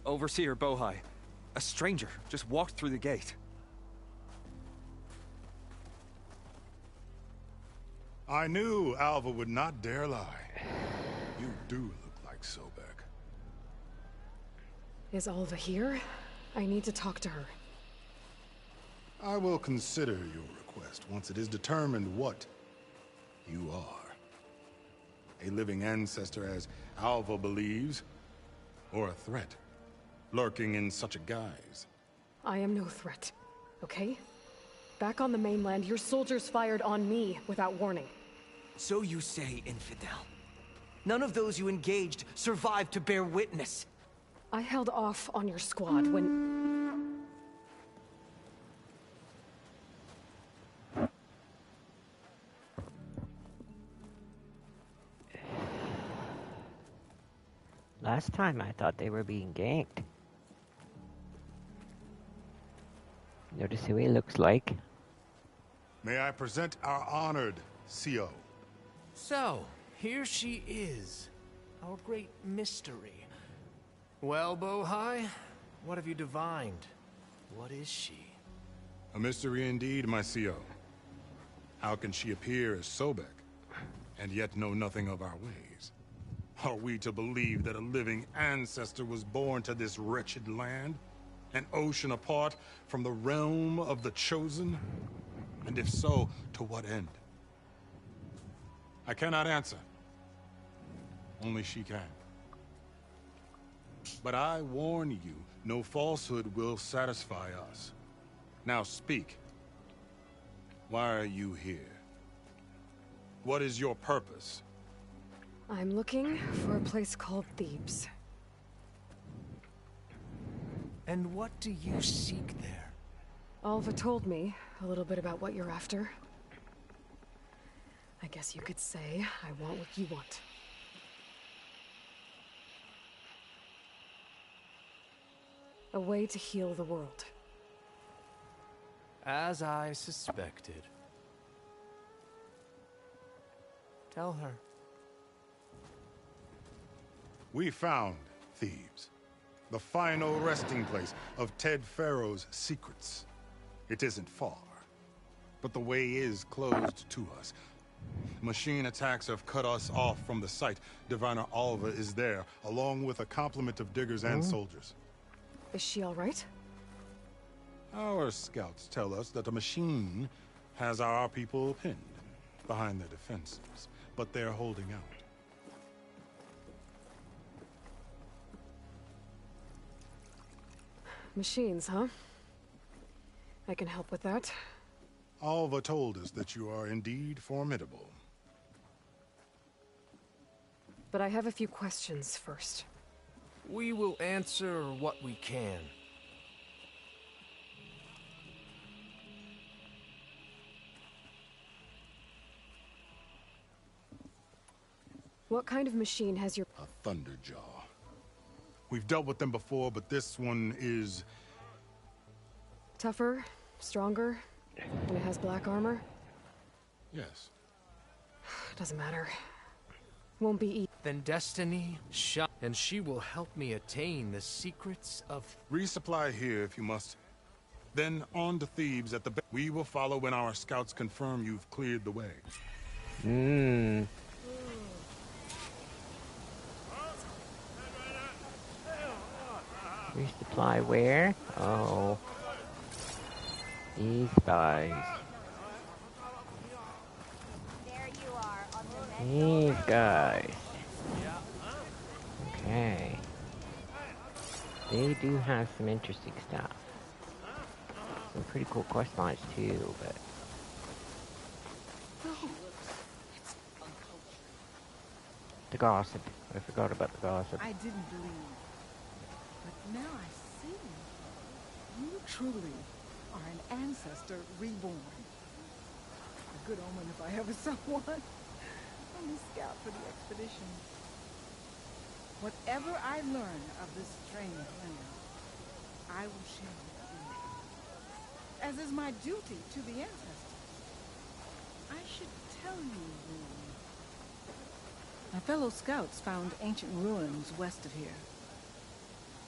Overseer Bohai. A stranger just walked through the gate. I knew Alva would not dare lie. You do look like Sobek. Is Alva here? I need to talk to her. I will consider your request once it is determined what you are. A living ancestor, as Alva believes, or a threat, lurking in such a guise. I am no threat, okay? Back on the mainland, your soldiers fired on me without warning. So you say, infidel. None of those you engaged survived to bear witness. I held off on your squad when... Last time I thought they were being ganked. Notice who he looks like. May I present our honored CO? So, here she is. Our great mystery. Well, Bohai, what have you divined? What is she? A mystery indeed, my CO. How can she appear as Sobek, and yet know nothing of our ways? Are we to believe that a living ancestor was born to this wretched land? An ocean apart from the realm of the Chosen? And if so, to what end? I cannot answer. Only she can. But I warn you, no falsehood will satisfy us. Now speak. Why are you here? What is your purpose? I'm looking for a place called Thebes. And what do you seek there? Alva told me a little bit about what you're after. I guess you could say I want what you want. A way to heal the world. As I suspected. Tell her. We found Thebes, the final resting place of Ted Pharaoh's secrets. It isn't far, but the way is closed to us. Machine attacks have cut us off from the site. Diviner Alva is there, along with a complement of diggers and soldiers. Is she all right? Our scouts tell us that the machine has our people pinned behind their defenses, but they're holding out. Machines, huh? I can help with that. Alva told us that you are indeed formidable. But I have a few questions first. We will answer what we can. What kind of machine has your... A Thunderjaw. We've dealt with them before, but this one is... Tougher? Stronger? And it has black armor? Yes. Doesn't matter. Won't be easy. Then Destiny shall, and she will help me attain the secrets of... Resupply here if you must. Then on to Thebes at the... We will follow when our scouts confirm you've cleared the way. Resupply where? Oh. These guys. There you are on the These guys. Okay. They do have some interesting stuff. Some pretty cool quest lines too, but... The gossip. I forgot about the gossip. I didn't believe. But now I see. You truly are an ancestor reborn. A good omen if I ever saw one. I'm a scout for the expedition. Whatever I learn of this strange land, I will share with you. As is my duty to the ancestors. I should tell you, really. My fellow scouts found ancient ruins west of here.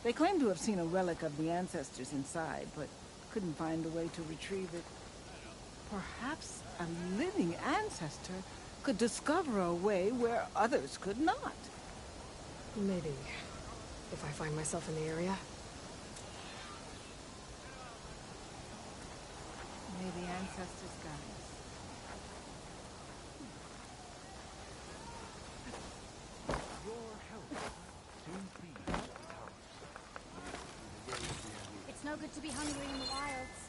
They claim to have seen a relic of the ancestors inside, but couldn't find a way to retrieve it. Perhaps a living ancestor could discover a way where others could not. Maybe. If I find myself in the area. May the ancestors guide us. It's no good to be hungry in the wilds.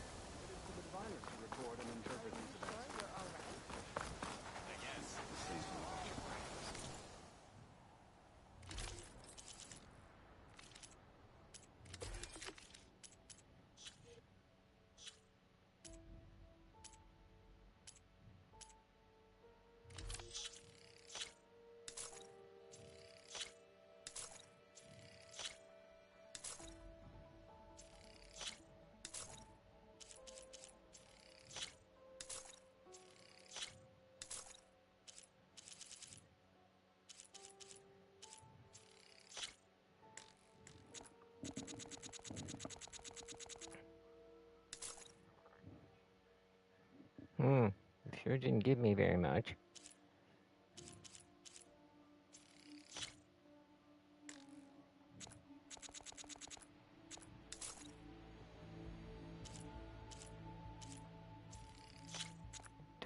Sure didn't give me very much.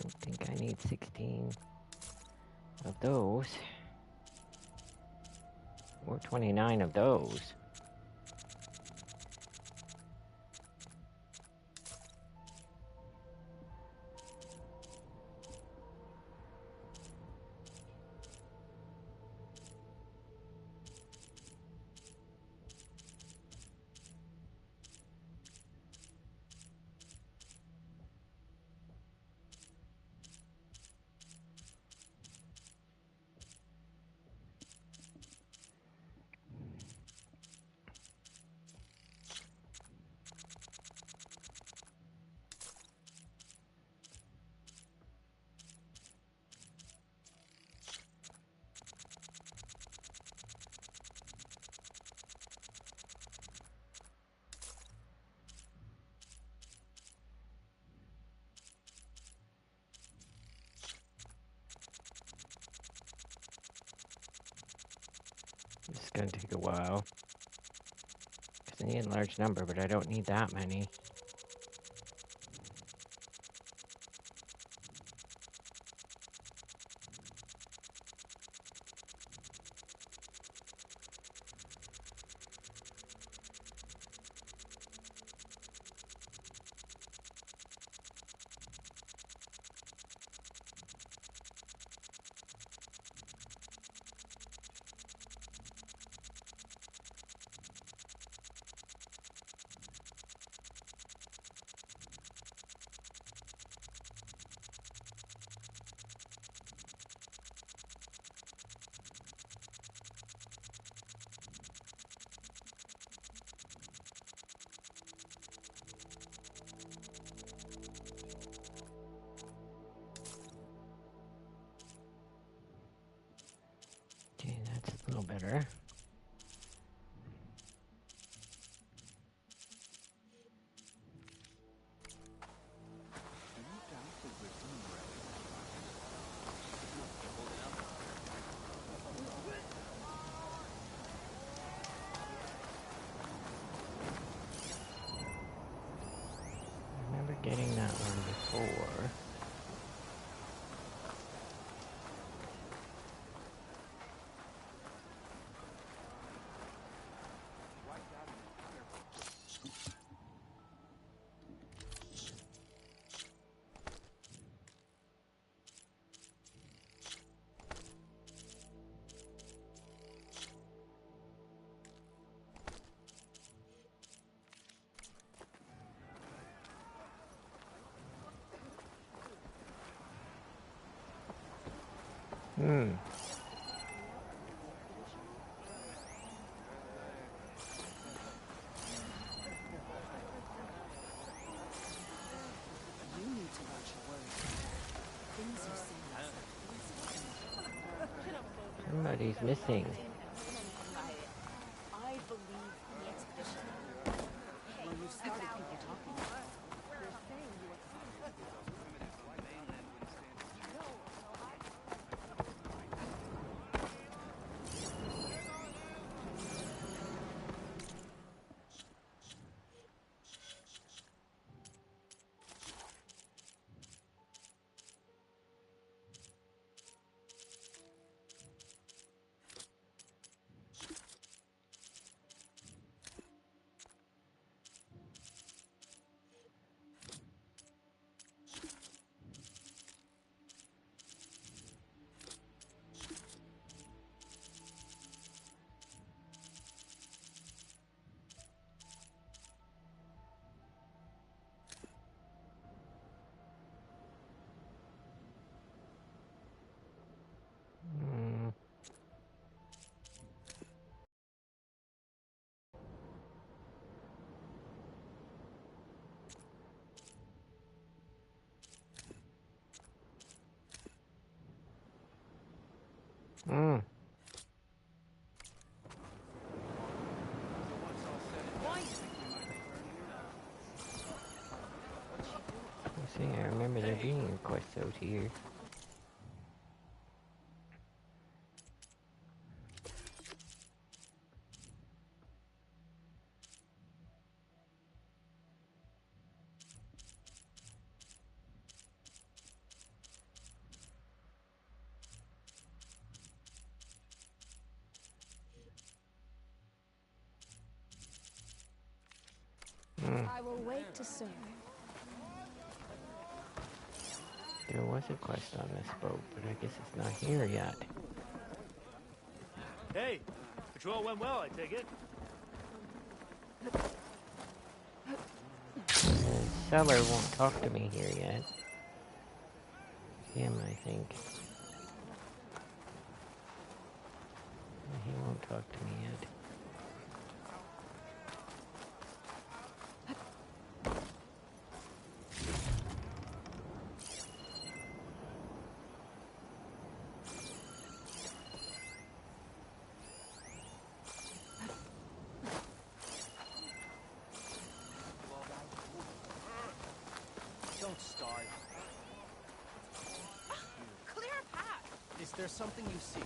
Don't think I need 16 of those. Or 29 of those. This is going to take a while. Because I need a large number, but I don't need that many. Okay, that's a little better. I remember getting that one before. Somebody's missing. I believe the Hmm. I see, I remember there being a quest out here. I will wait to serve. There was a quest on this boat, but I guess it's not here yet. Hey, patrol went well, I take it. The seller won't talk to me here yet. Him, I think. He won't talk to me yet. Don't start. Clear a path! Is there something you seek?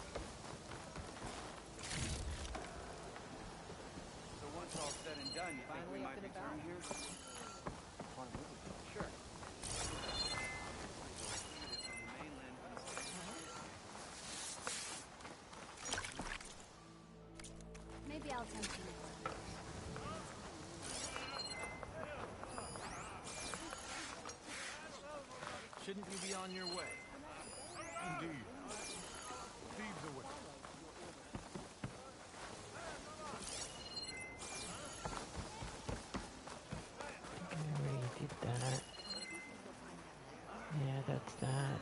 So once all said and done, you think we might return here? Sure. Maybe I'll tempt you. Shouldn't you be on your way? Indeed. Thieves away. I already did that. Yeah, that's that.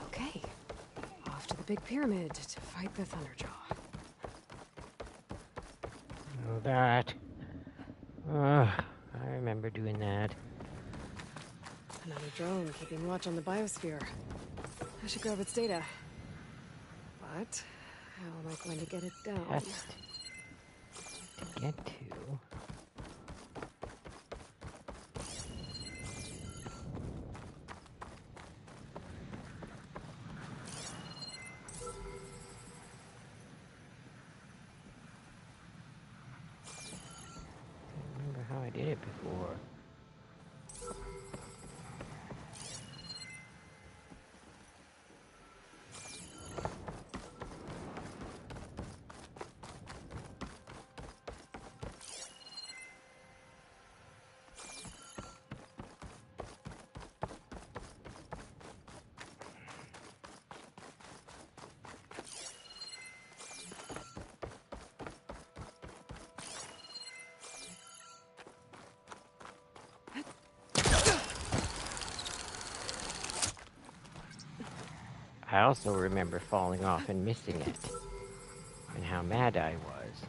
Okay. Off to the big pyramid to fight the Thunderjaw. Oh, that. Ugh, I remember doing that. Another drone keeping watch on the biosphere. I should grab its data. But how am I going to get it down? Test to get to. I remember how I did it before. I also remember falling off and missing it, and how mad I was.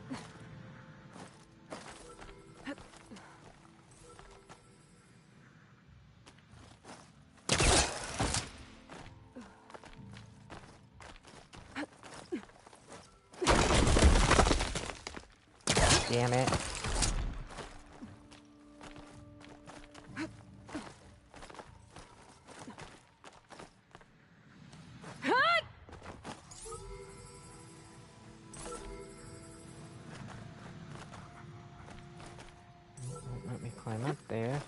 Damn it. Won't let me climb up there.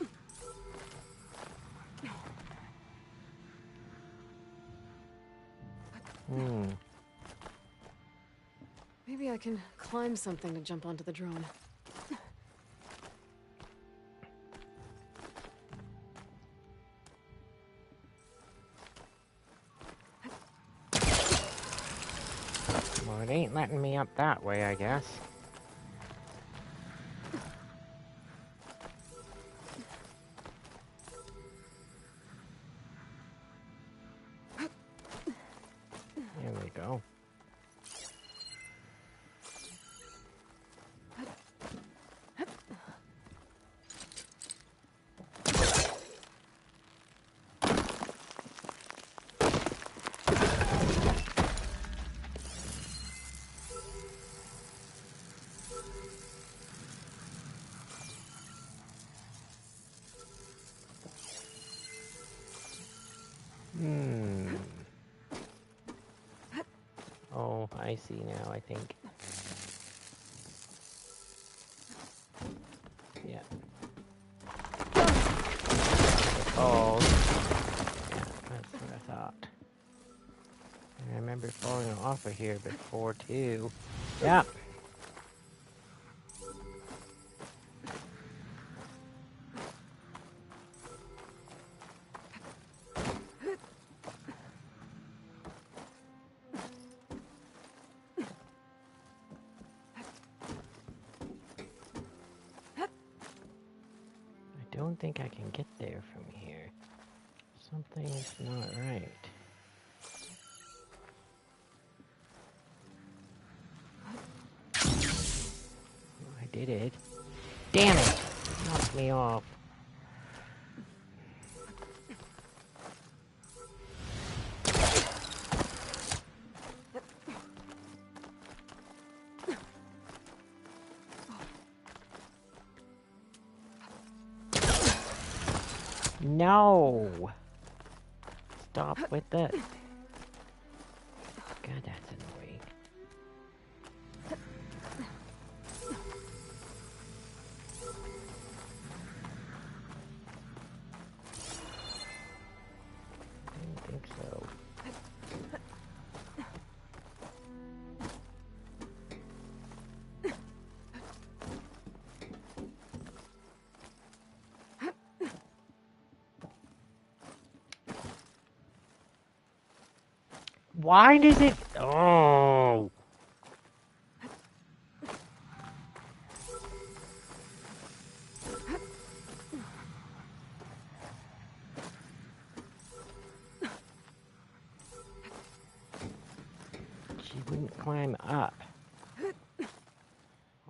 Maybe I can climb something to jump onto the drone. Well, it ain't letting me up that way, I guess. There we go. I see now, I think. Yeah. Falls. Yeah, that's what I thought. I remember falling off of here before, too. Yeah. I don't think I can get there from here. Something's not right. I did it. Damn it! Knocked me off. No! Stop with that. God, that's annoying. I didn't think so. Why does it... Oh! She wouldn't climb up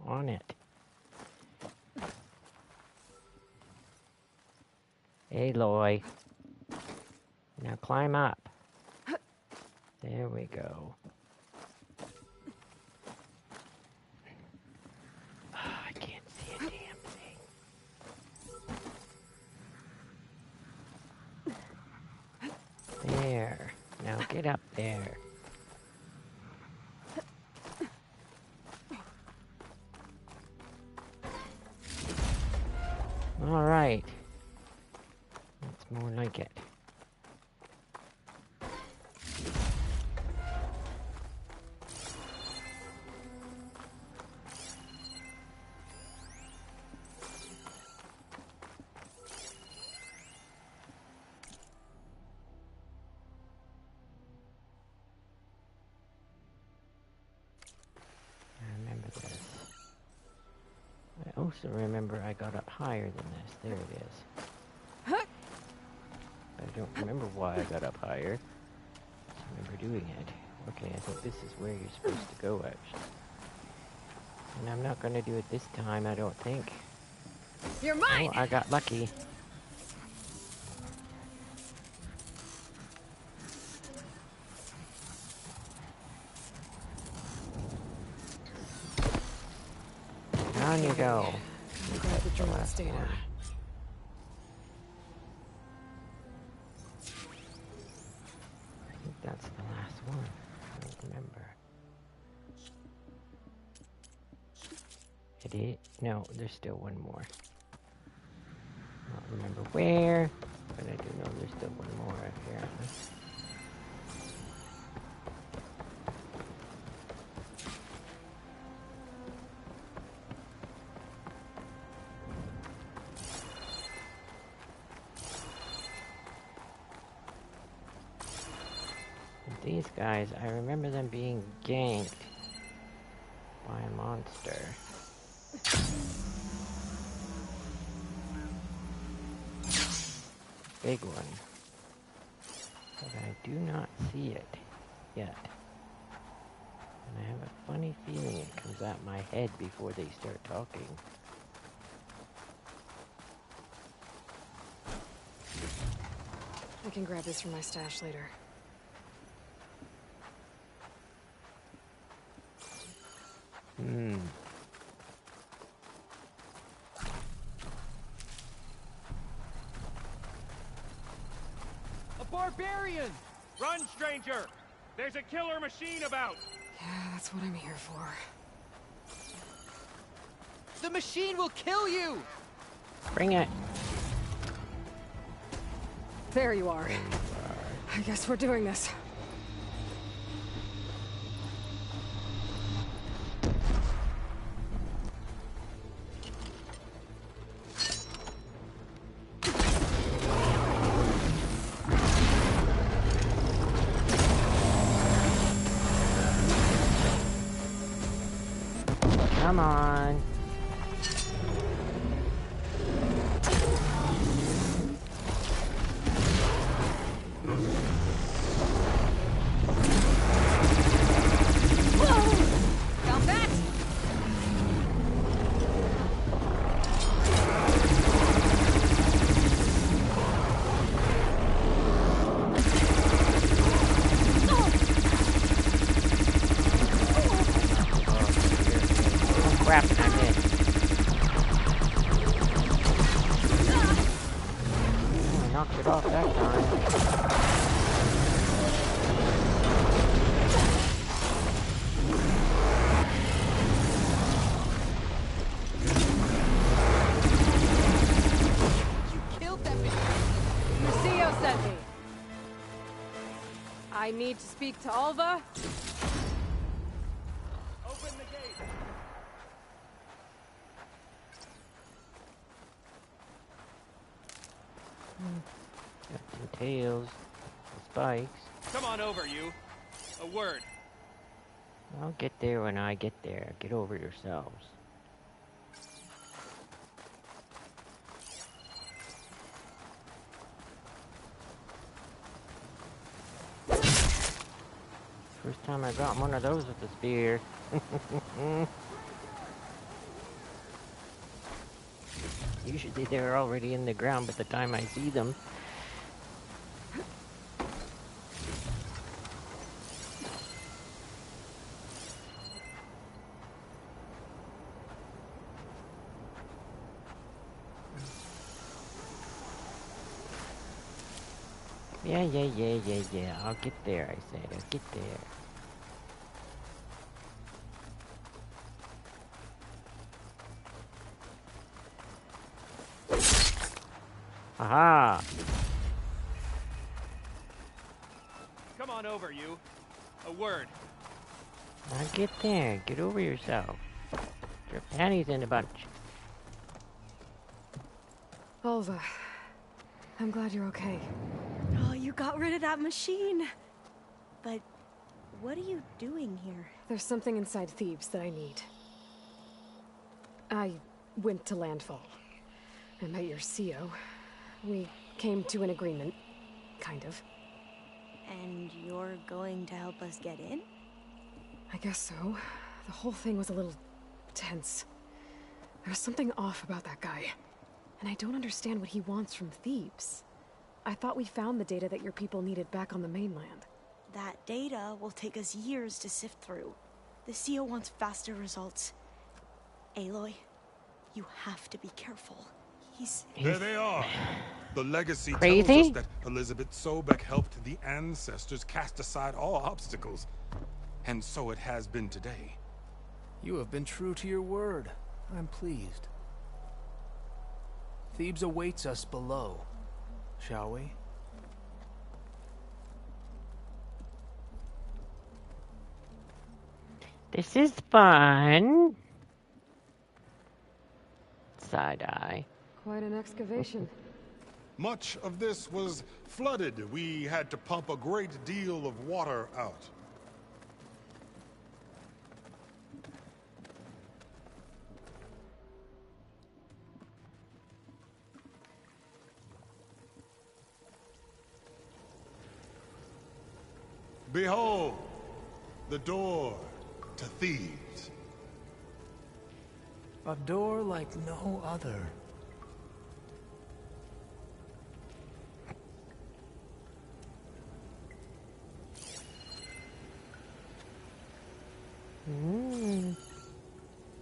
on it. Aloy. Now climb up. There we go. Oh, I can't see a damn thing. There. Now get up there. All right. That's more like it. I also remember I got up higher than this. There it is. I don't remember why I got up higher. I just remember doing it. Okay, I think this is where you're supposed to go, actually. And I'm not going to do it this time, I don't think. You're mine! Oh, I got lucky. Down you go. Grab the drone data. I think that's the last one. I don't remember. It is? No, there's still one more. I don't remember where, but I do know there's still one more apparently. These guys, I remember them being ganked by a monster. Big one. But I do not see it yet. And I have a funny feeling it comes out my head before they start talking. I can grab this from my stash later. A barbarian! Run, stranger! There's a killer machine about! Yeah, that's what I'm here for. The machine will kill you! Bring it. There you are. I guess we're doing this. Come on. Found that! Oh crap, I missed. Oh, I knocked it off that time. Killed that machine! Lucio sent me. I need to speak to Alva. Open the gate! Got some tails, some spikes. Come on over, you. A word. I'll get there when I get there. Get over yourselves. First time I got one of those with the spear. Usually they're already in the ground by the time I see them. Yeah. I'll get there, I said. I'll get there. Aha! Come on over, you. A word. Now get there. Get over yourself. Your panties in a bunch. Alva, I'm glad you're okay. Oh, you got rid of that machine. But what are you doing here? There's something inside Thebes that I need. I went to Landfall. I met your CO. We came to an agreement. Kind of. And you're going to help us get in? I guess so. The whole thing was a little tense. There was something off about that guy. And I don't understand what he wants from Thebes. I thought we found the data that your people needed back on the mainland. That data will take us years to sift through. The CO wants faster results. Aloy, you have to be careful. There they are. The legacy Crazy? tells us that Elizabeth Sobek helped the ancestors cast aside all obstacles. And so it has been today. You have been true to your word. I'm pleased. Thebes awaits us below. Shall we? This is fun. Side-eye. Quite an excavation. Much of this was flooded. We had to pump a great deal of water out. Behold, the door to Thebes. A door like no other.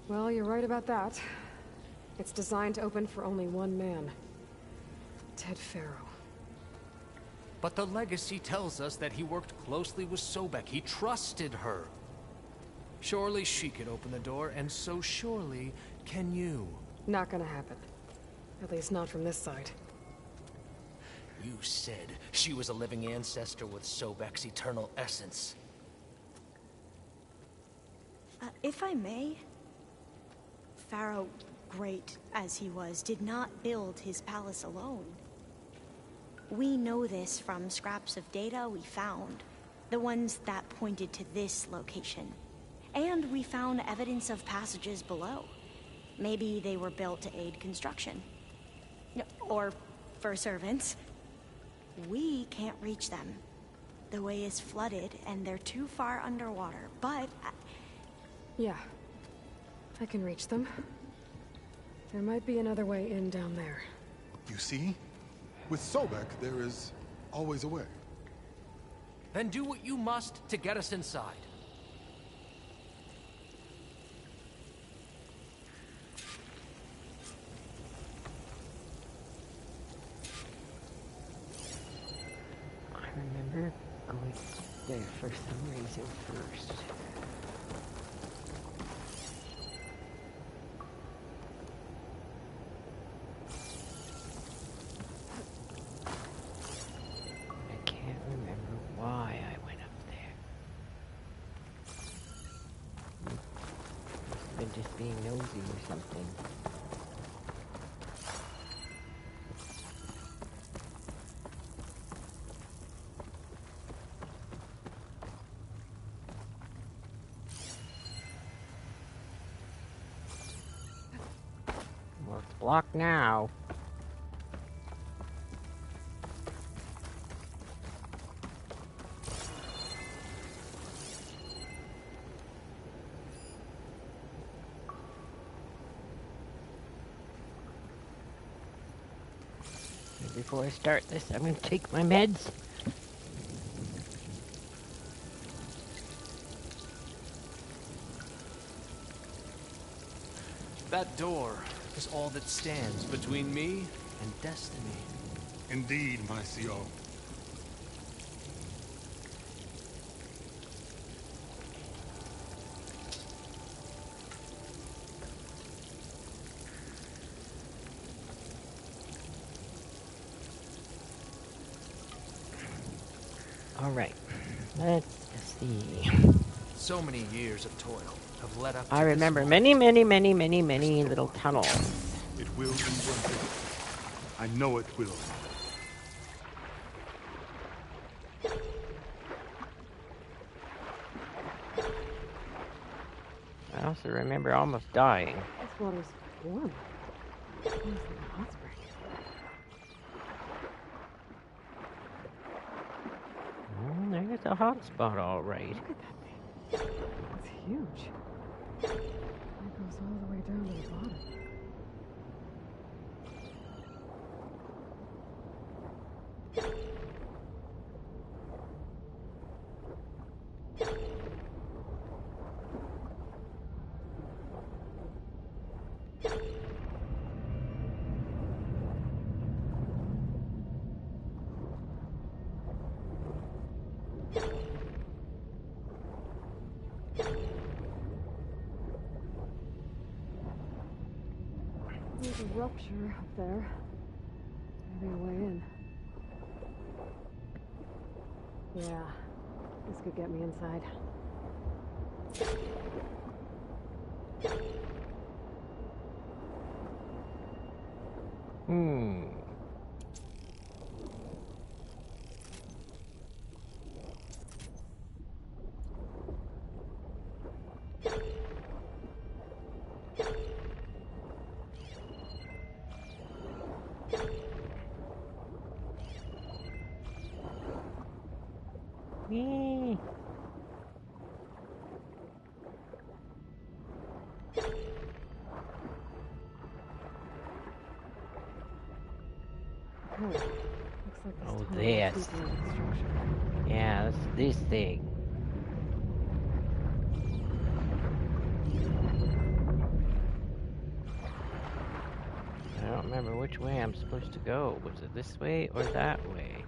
Well, you're right about that. It's designed to open for only one man. Ted Faro. But the legacy tells us that he worked closely with Sobek. He trusted her. Surely she could open the door, and so surely can you. Not gonna happen. At least not from this side. You said she was a living ancestor with Sobek's eternal essence. If I may, Pharaoh, great as he was, did not build his palace alone. We know this from scraps of data we found, the ones that pointed to this location. And we found evidence of passages below. Maybe they were built to aid construction. Or for servants. We can't reach them. The way is flooded, and they're too far underwater, but... Yeah. I can reach them. There might be another way in down there. You see? With Sobek, there is always a way. Then do what you must to get us inside. I remember going there for some reason first. I can't remember why I went up there. Must have been just being nosy or something. Well, it's blocked now. Before I start this, I'm going to take my meds. That door is all that stands between me and destiny. Indeed, my CO. All right, let's see. So many years of toil have led up to I this remember moment. many little tunnels. It will be worth it. I know it will. I also remember almost dying. This water's warm. It's like a hot spring. There's a hot spot, all right. Look at that thing. It's huge. It goes all the way down to the bottom. There's a rupture up there. Maybe a way in. Yeah, this could get me inside. Whee! Oh, looks like this Oh, tunnel this. leads into the structure. Yeah, that's this thing. I don't remember which way I'm supposed to go. Was it this way or that way?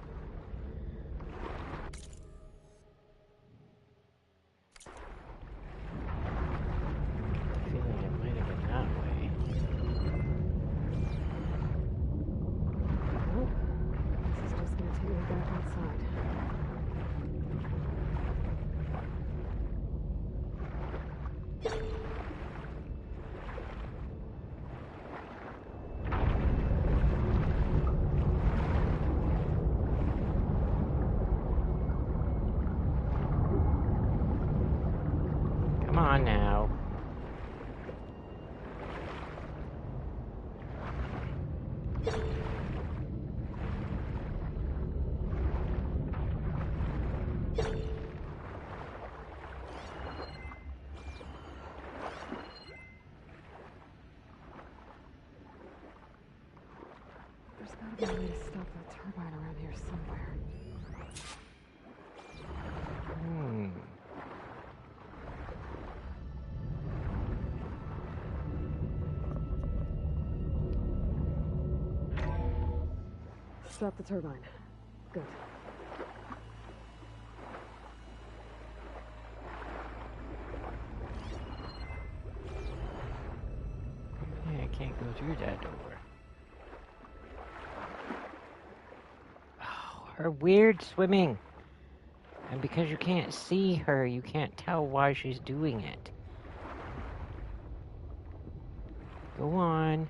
I need to stop that turbine around here somewhere. Stop the turbine. Good. Yeah, I can't go through that door. Oh, her weird swimming. And because you can't see her, you can't tell why she's doing it. Go on.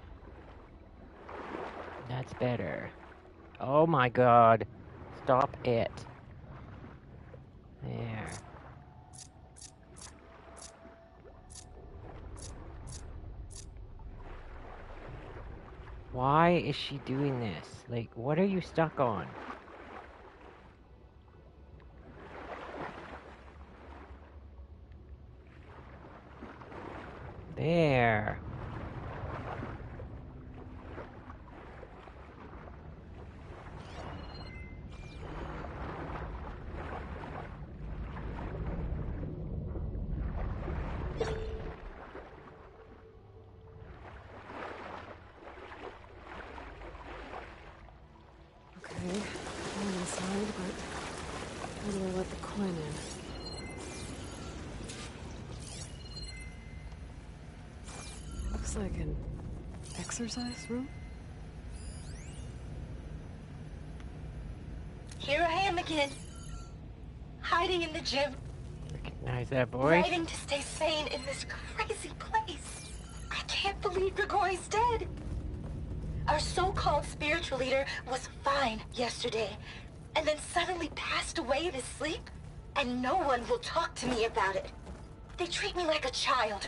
That's better. Oh my god. Stop it. There. Why is she doing this? Like, what are you stuck on? There. Okay, I'm inside, but how do I let the Quinn in? Looks like an exercise room? Here I am again, hiding in the gym, Recognize that voice? fighting to stay sane in this crazy place. I can't believe Grigori's dead. Our so-called spiritual leader was fine yesterday, and then suddenly passed away in his sleep, and no one will talk to me about it. They treat me like a child,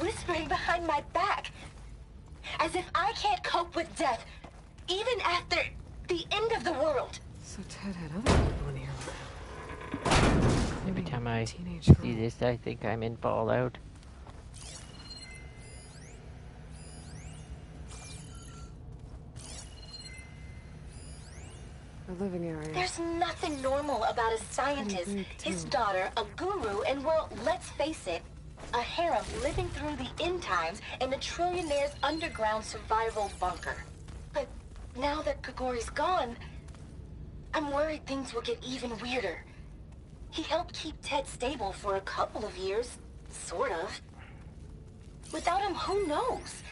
whispering behind my back, as if I can't cope with death, even after the end of the world. So Ted had other people in here with him. Every time I see teenage girl. this, I think I'm in Fallout. The living area. There's nothing normal about a scientist, his daughter, a guru, and well, let's face it, a harem living through the end times in a trillionaire's underground survival bunker. But now that Grigori's gone, I'm worried things will get even weirder. He helped keep Ted stable for a couple of years, sort of. Without him, who knows?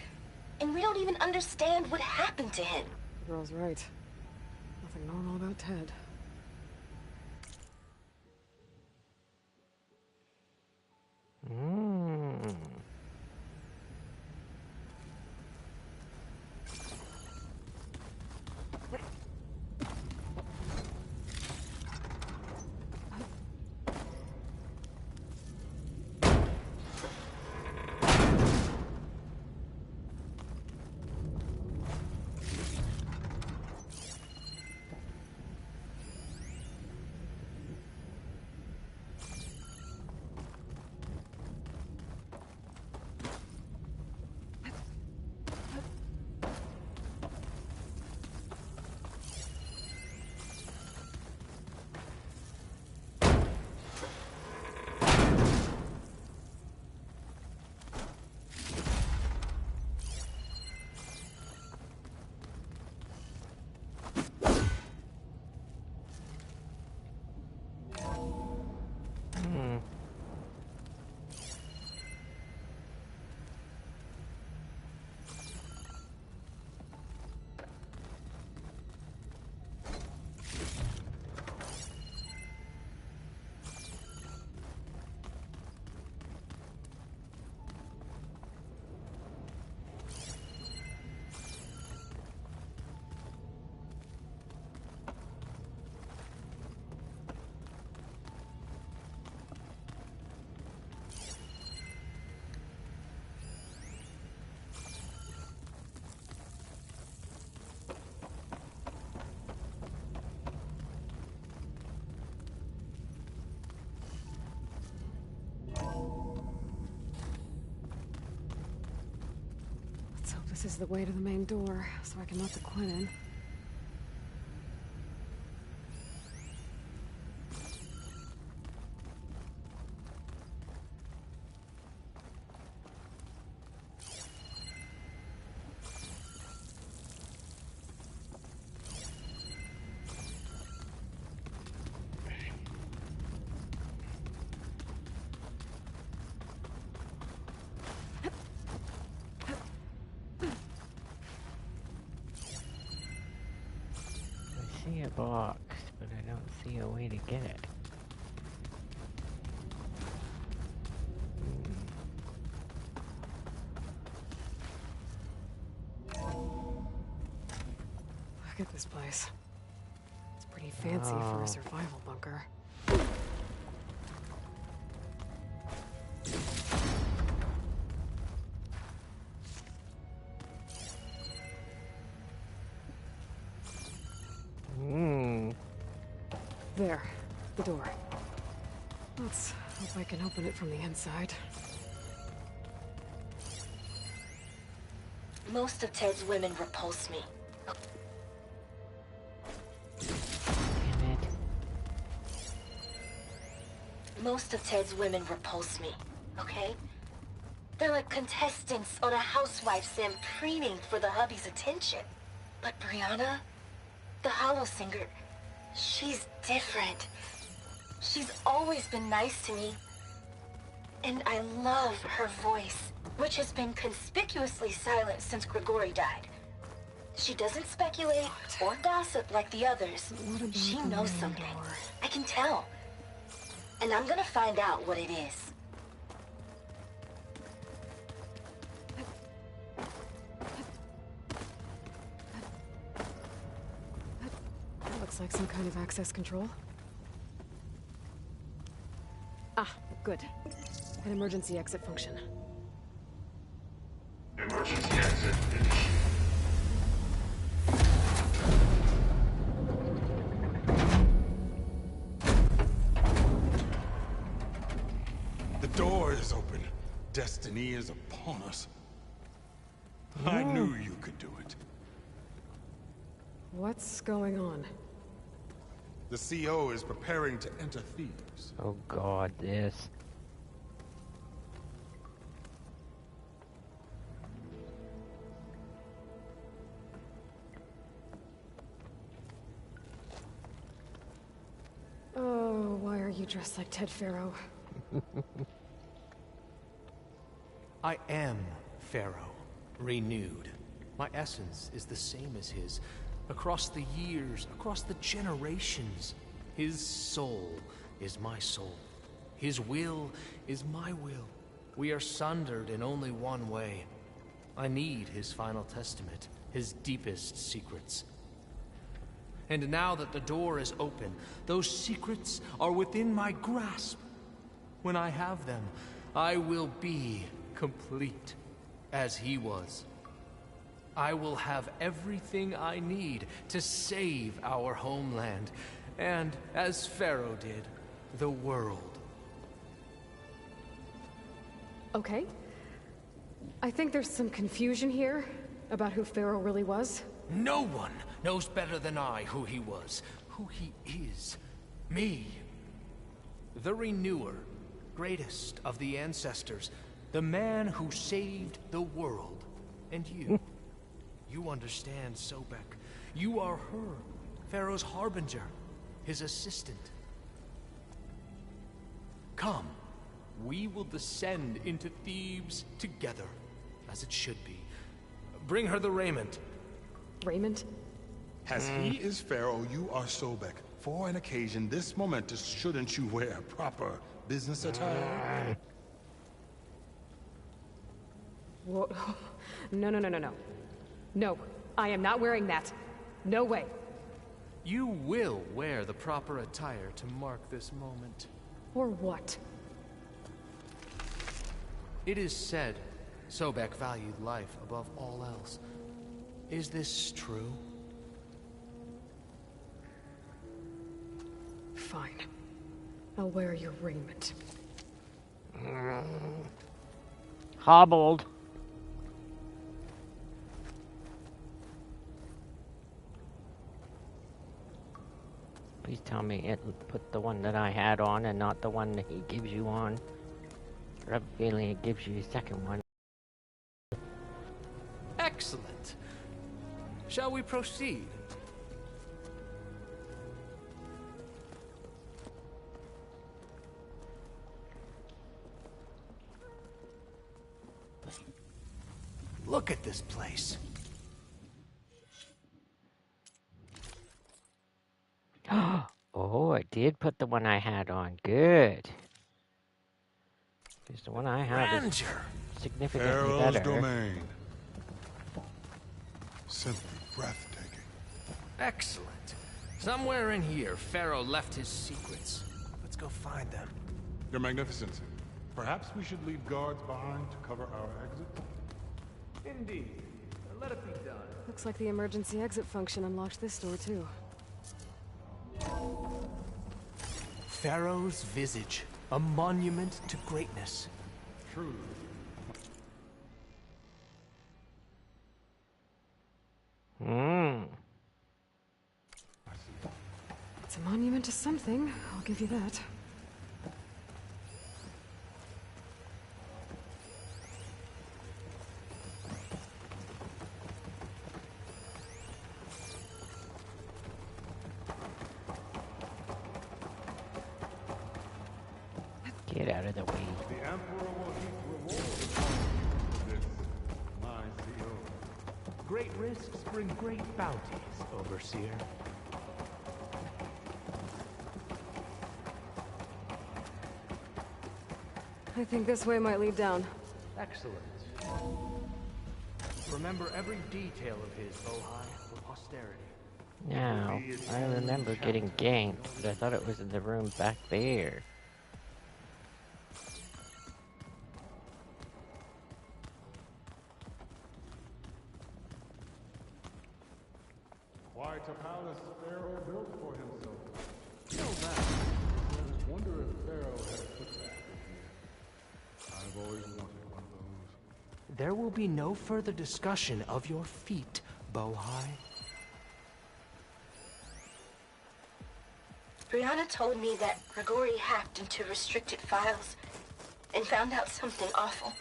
And we don't even understand what happened to him. The girl's right. Nothing normal about Ted. Let's hope this is the way to the main door, so I can let the Quinn in. see a box, but I don't see a way to get it. Look at this place. It's pretty fancy for a survival bunker. There, the door. Let's hope I can open it from the inside. Most of Ted's women repulse me. Damn it. Most of Ted's women repulse me, okay? They're like contestants on a housewife sim preening for the hubby's attention. But Brianna, the hollow singer, she's different. She's always been nice to me. And I love her voice, which has been conspicuously silent since Grigori died. She doesn't speculate or gossip like the others. She knows something. I can tell. And I'm gonna find out what it is. That looks like some kind of access control. Ah, good. An emergency exit function. Emergency exit initiated. The door is open. Destiny is upon us. I knew you could do it. What's going on? The CO is preparing to enter Thebes. Oh god, this. Oh, why are you dressed like Ted Pharaoh? I am Pharaoh, renewed. My essence is the same as his. Across the years, across the generations, his soul is my soul. His will is my will. We are sundered in only one way. I need his final testament, his deepest secrets. And now that the door is open, those secrets are within my grasp. When I have them, I will be complete, as he was. I will have everything I need to save our homeland, and, as Pharaoh did, the world. Okay. I think there's some confusion here about who Pharaoh really was. No one knows better than I who he was, who he is. Me. The Renewer, greatest of the ancestors, the man who saved the world. And you. You understand, Sobek. You are her, Pharaoh's harbinger, his assistant. Come, we will descend into Thebes together, as it should be. Bring her the raiment. Raiment? As he is Pharaoh, you are Sobek. For an occasion this momentous, shouldn't you wear proper business attire? Whoa. No. No, I am not wearing that. No way. You will wear the proper attire to mark this moment. Or what? It is said Sobek valued life above all else. Is this true? Fine. I'll wear your raiment. Hobbled. Please tell me it put the one that I had on and not the one that he gives you on. I have a feeling it gives you a second one. Excellent. Shall we proceed? Look at this place. did put the one I had on. Good. Because the one I have is significantly Pharaoh's better. domain. Simply breathtaking. Excellent. Somewhere in here, Pharaoh left his secrets. Let's go find them. Your Magnificency, perhaps we should leave guards behind to cover our exit? Indeed. Let it be done. Looks like the emergency exit function unlocked this door, too. Pharaoh's visage, a monument to greatness. Truly. It's a monument to something, I'll give you that. Get out of the way. The Emperor will heap rewards upon this, my CO. Great risks bring great bounties, Overseer. I think this way might lead down. Excellent. Remember every detail of his, Bohai, for posterity. Now, I remember getting ganked, but I thought it was in the room back there. Quite a palace Pharaoh built for himself. Tell that. I wonder if Pharaoh had put that in here. I've always wanted one of those. There will be no further discussion of your feat, Bohai. Brianna told me that Grigori hacked into restricted files and found out something awful.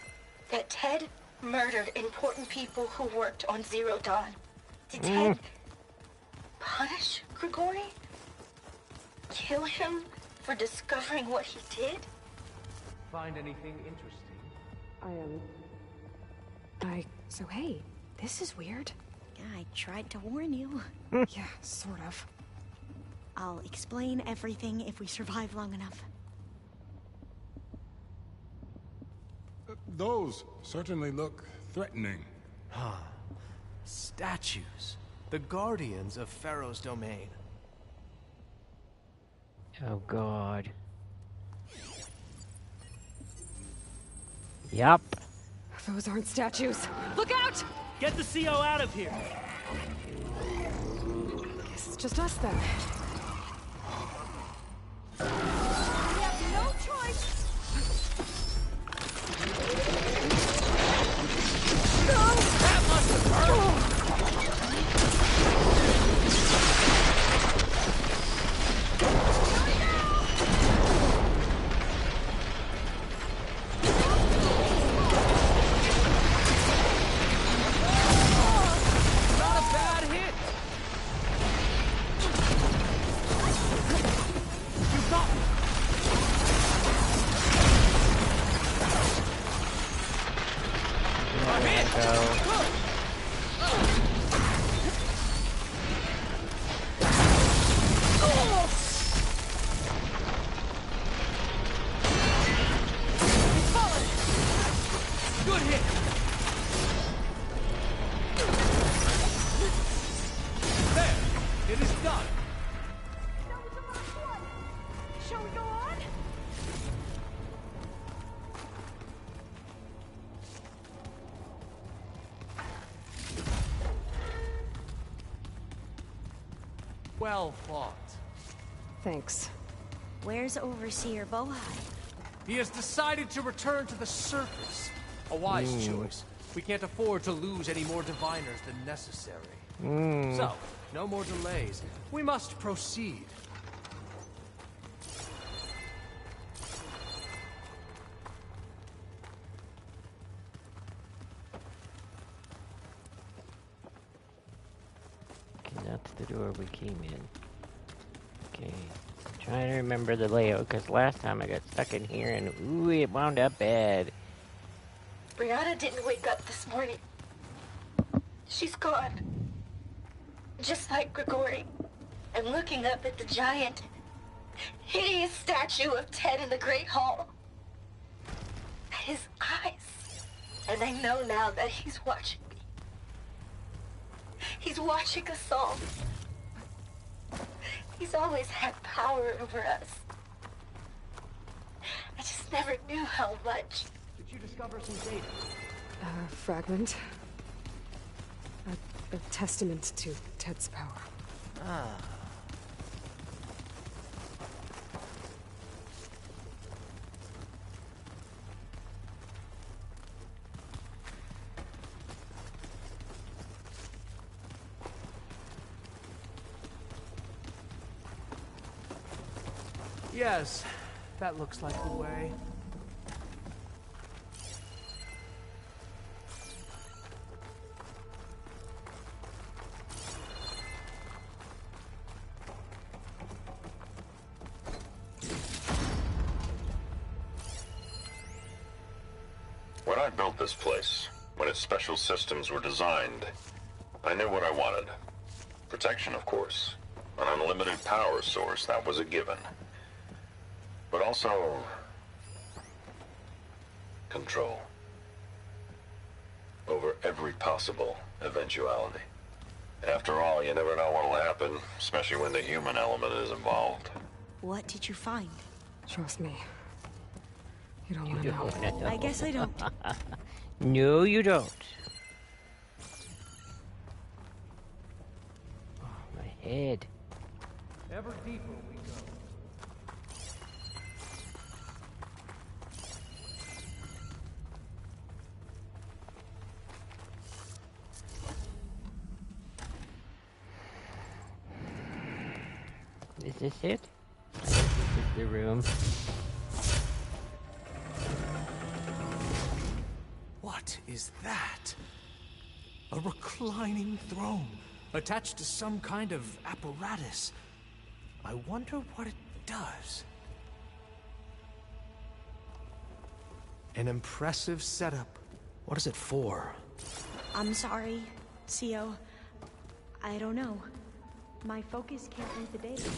That Ted murdered important people who worked on Zero Dawn. Did Ted punish Grigori? Kill him for discovering what he did? Find anything interesting? So hey, this is weird. I tried to warn you. Yeah, sort of. I'll explain everything if we survive long enough. Those certainly look threatening. Statues. The guardians of Pharaoh's domain. Oh god. Yup. Those aren't statues. Look out! Get the CO out of here! Guess it's just us then. We have no choice. That must have hurt! Not a bad hit! You got me! A hit! Good! Good hit! There! It is done! Shall we go on? Well fought. Thanks. Where's Overseer Bohai? He has decided to return to the surface. A wise choice. We can't afford to lose any more diviners than necessary. So, no more delays. We must proceed. Okay, that's the door we came in. Okay. I'm trying to remember the layout, because last time I got stuck in here and ooh, it wound up bad. Brianna didn't wake up this morning. She's gone. Just like Grigori. I'm looking up at the giant hideous statue of Ted in the Great Hall. His eyes. And I know now that he's watching me. He's watching us all. He's always had power over us. I just never knew how much. Did you discover some data? A fragment. A testament to Ted's power. Ah. Yes, that looks like the way. When I built this place, when its special systems were designed, I knew what I wanted. Protection, of course. An unlimited power source, that was a given. But also... control. Over every possible eventuality. After all, you never know what'll happen, especially when the human element is involved. What did you find? Trust me. You don't want to know. I guess I don't. No, you don't. Oh, my head. Ever deeper we go. Is this it? This is the room. What is that? A reclining throne, attached to some kind of apparatus. I wonder what it does. An impressive setup. What is it for? I'm sorry, CO. I don't know. My focus can't read the data.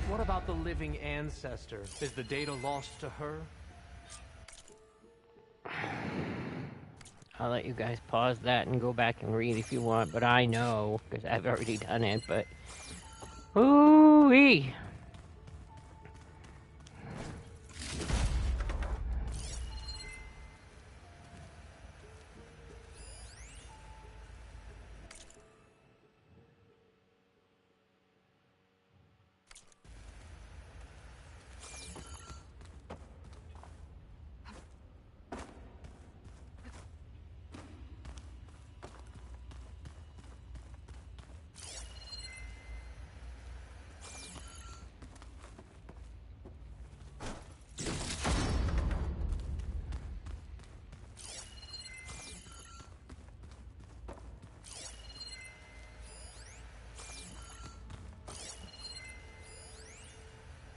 What about the living ancestor? Is the data lost to her? I'll let you guys pause that and go back and read if you want, but I know, because I've already done it, but... Ooh-wee!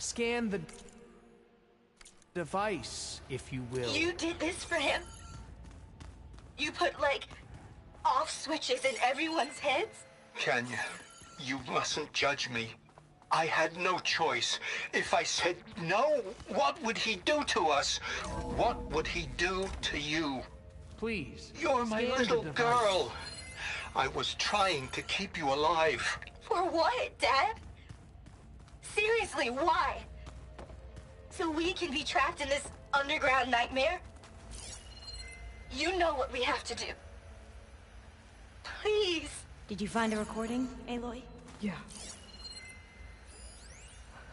Scan the device, if you will. You did this for him? You put, like, off switches in everyone's heads? Kenya, you mustn't judge me. I had no choice. If I said no, what would he do to us? What would he do to you? Please. You're my little girl. I was trying to keep you alive. For what, Dad? Seriously, why? So we can be trapped in this underground nightmare? You know what we have to do. Please. Did you find a recording, Aloy? Yeah.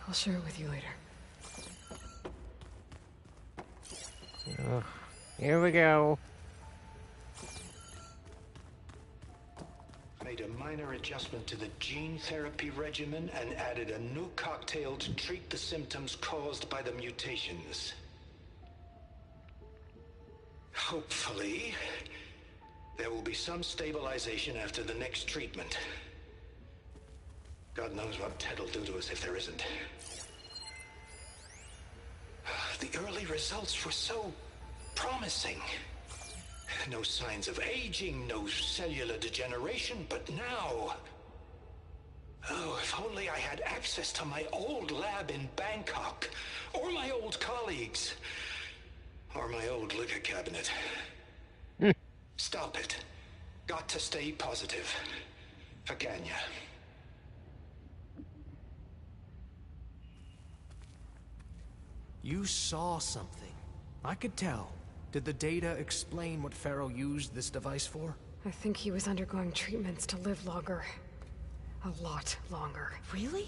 I'll share it with you later. Ugh. Here we go. Made a minor adjustment to the gene therapy regimen and added a new cocktail to treat the symptoms caused by the mutations. Hopefully, there will be some stabilization after the next treatment. God knows what Ted will do to us if there isn't. The early results were so promising. No signs of aging, no cellular degeneration, but now... Oh, if If only I had access to my old lab in Bangkok, or my old colleagues, or my old liquor cabinet. Stop it. Got to stay positive. For Ganya. You saw something. I could tell. Did the data explain what Pharaoh used this device for? I think he was undergoing treatments to live longer. A lot longer. Really?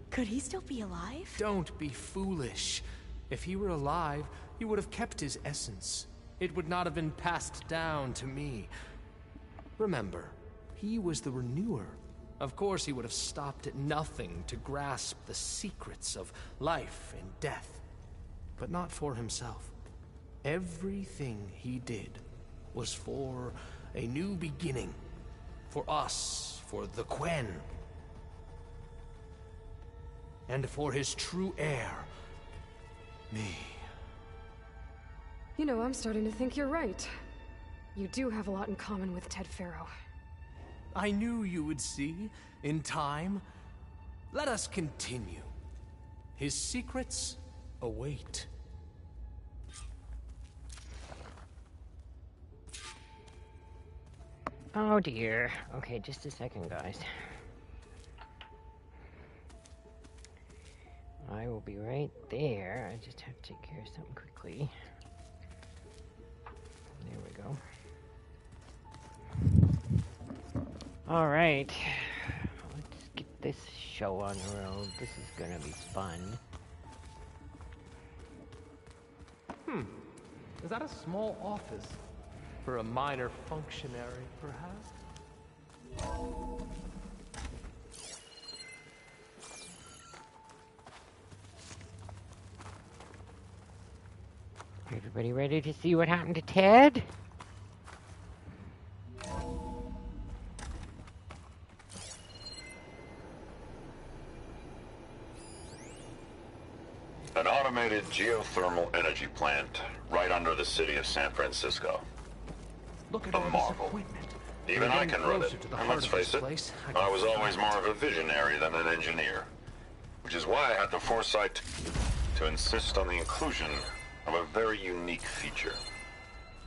Could he still be alive? Don't be foolish. If he were alive, he would have kept his essence. It would not have been passed down to me. Remember, he was the renewer. Of course he would have stopped at nothing to grasp the secrets of life and death. But not for himself. Everything he did was for a new beginning. For us, for the Quen. And for his true heir, me. You know, I'm starting to think you're right. You do have a lot in common with Ted Pharaoh. I knew you would see, in time. Let us continue. His secrets await. Oh dear. Okay, just a second, guys. I will be right there. I just have to take care of something quickly. There we go. Alright. Let's get this show on the road. This is gonna be fun. Is that a small office? For a minor functionary, perhaps? Everybody ready to see what happened to Ted? An automated geothermal energy plant right under the city of San Francisco. Look at A all this marvel. equipment. Even I can run it. And let's face it, place, I was always more of a visionary than an engineer. Which is why I had the foresight to insist on the inclusion of a very unique feature.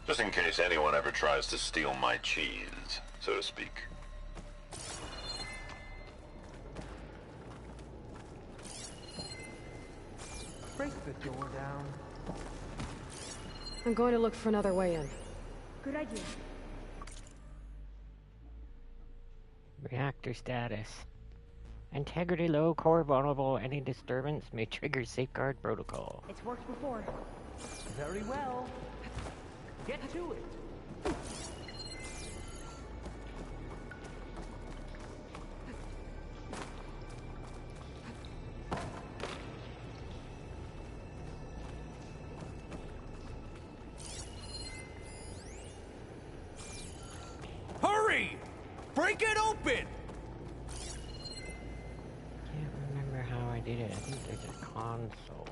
Just in case anyone ever tries to steal my cheese, so to speak. Break the door down. I'm going to look for another way in. Good idea. Reactor status. Integrity low, core vulnerable. Any disturbance may trigger safeguard protocol. It's worked before. Very well. Get to it. Hurry! Break it open! Can't remember how I did it. I think there's a console.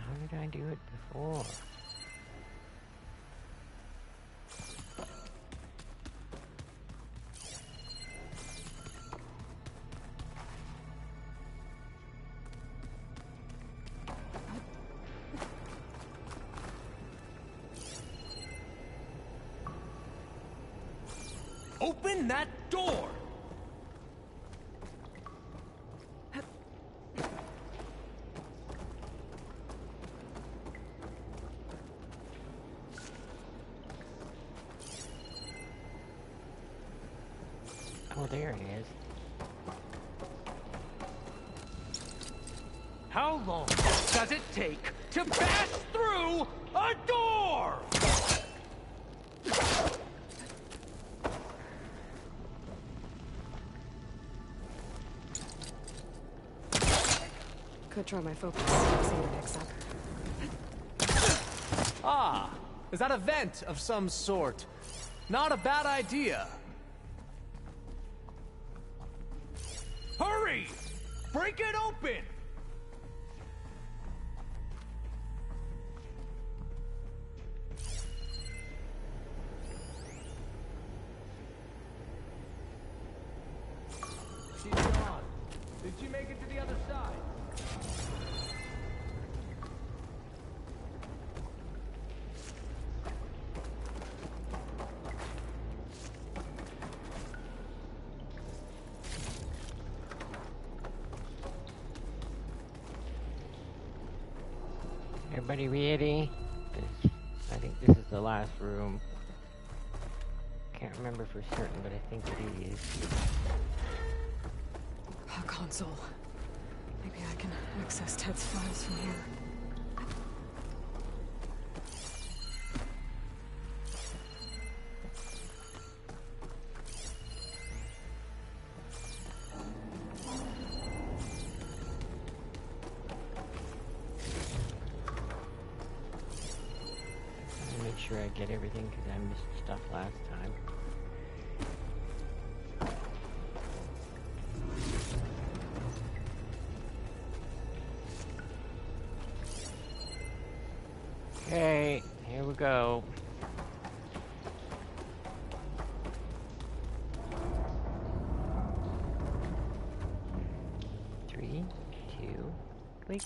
How did I do it before? Open that door! Oh, there he is. How long does it take to pass through a door? Could try my focus, see what picks up. Ah, is that a vent of some sort? Not a bad idea. Hurry! Break it open! She's gone. Did she make it to the other side? Everybody ready? I think this is the last room. Can't remember for certain, but I think it is. A console. Maybe I can access Ted's files from here. Make sure I get everything because I missed stuff last time. Okay, here we go. Three, two, click.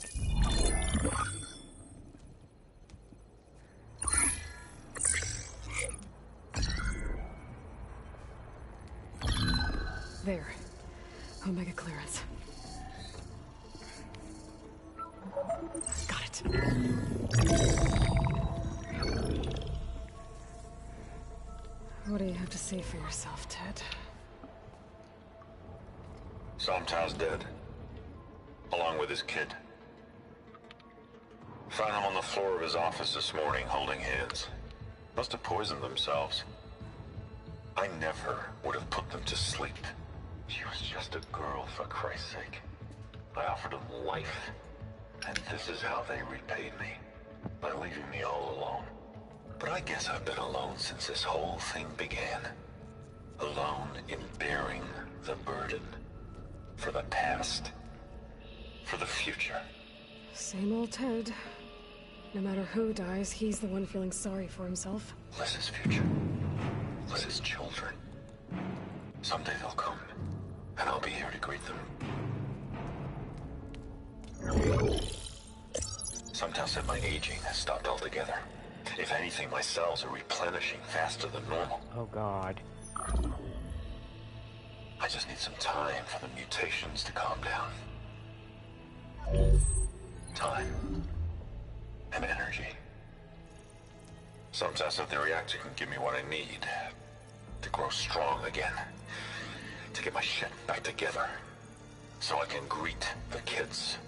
There. Omega clearance. Got it. What do you have to say for yourself, Ted? Somtow's dead. Along with his kid. Found him on the floor of his office this morning, holding hands. Must have poisoned themselves. I never would have put them to sleep. She was just a girl, for Christ's sake. I offered them life, and this is how they repaid me. By leaving me all alone. But I guess I've been alone since this whole thing began. Alone in bearing the burden. For the past. For the future. Same old Ted. No matter who dies, he's the one feeling sorry for himself. Liz's future. Liz's children. Someday they'll come. And I'll be here to greet them. Somtow said my aging has stopped altogether. If anything, my cells are replenishing faster than normal. Oh God. I just need some time for the mutations to calm down. Time. And energy. Somtow said the reactor can give me what I need. To grow strong again. To get my shit back together. So I can greet the kids.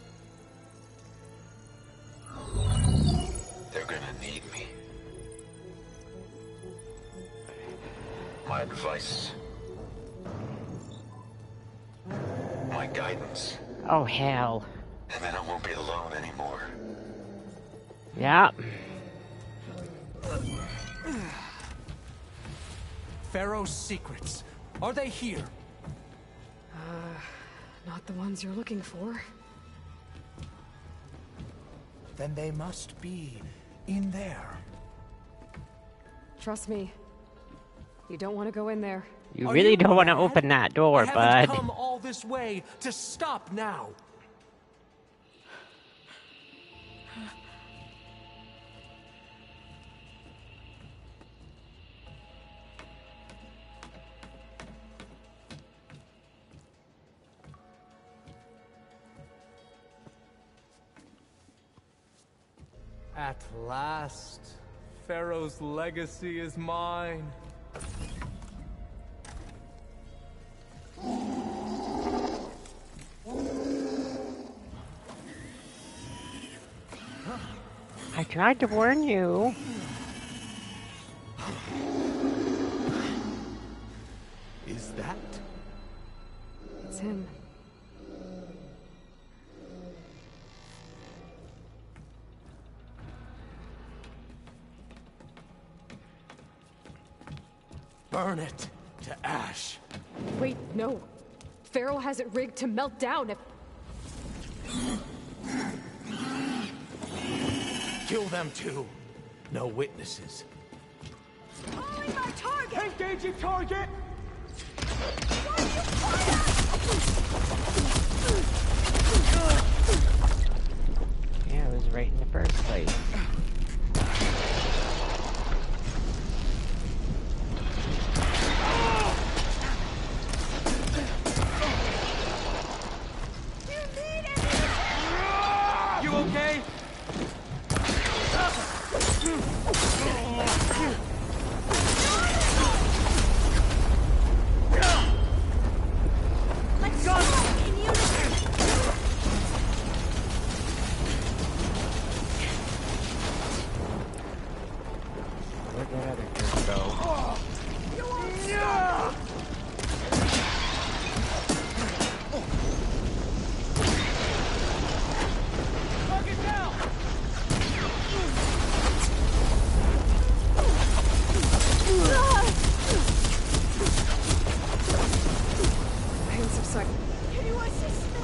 They're gonna need me. My advice. My guidance. Oh hell. And then I won't be alone anymore. Yeah. Pharaoh's secrets. Are they here? Not the ones you're looking for. Then they must be in there. Trust me. You don't want to go in there. You really don't want to open that door, I haven't bud. come all this way to stop now. At last, Pharaoh's legacy is mine. I tried to warn you. Is that? It's him. Burn it to ash. Wait, no. Pharaoh has it rigged to melt down if... Kill them too. No witnesses. Only my target! Engaging target! Yeah, it was right in the first place. You okay? Let's go! In unison! Where'd that other jerk go? You won't stop! Target down! Pain subside. Can you assist me?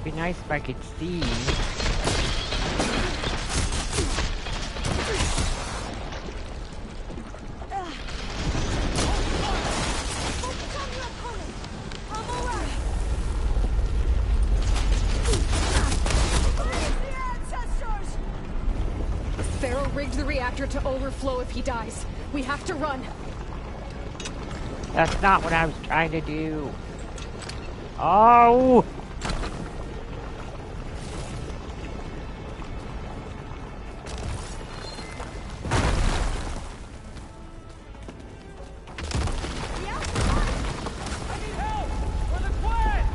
Be nice if I could see. Focus on your opponent. I'm alright. Praise the ancestors! Pharaoh rigged the reactor to overflow if he dies. We have to run. That's not what I was trying to do. Oh! I need help! For the quest!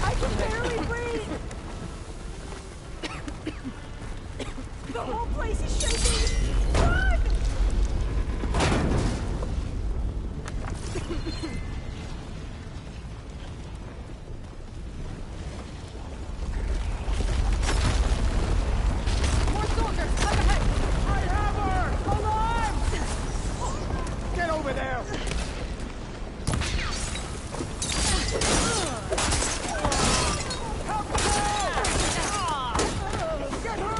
I can barely breathe! The whole place is shaking! Run! More soldiers, up ahead! I have her! Hold on! Get over there! Help her! Get her!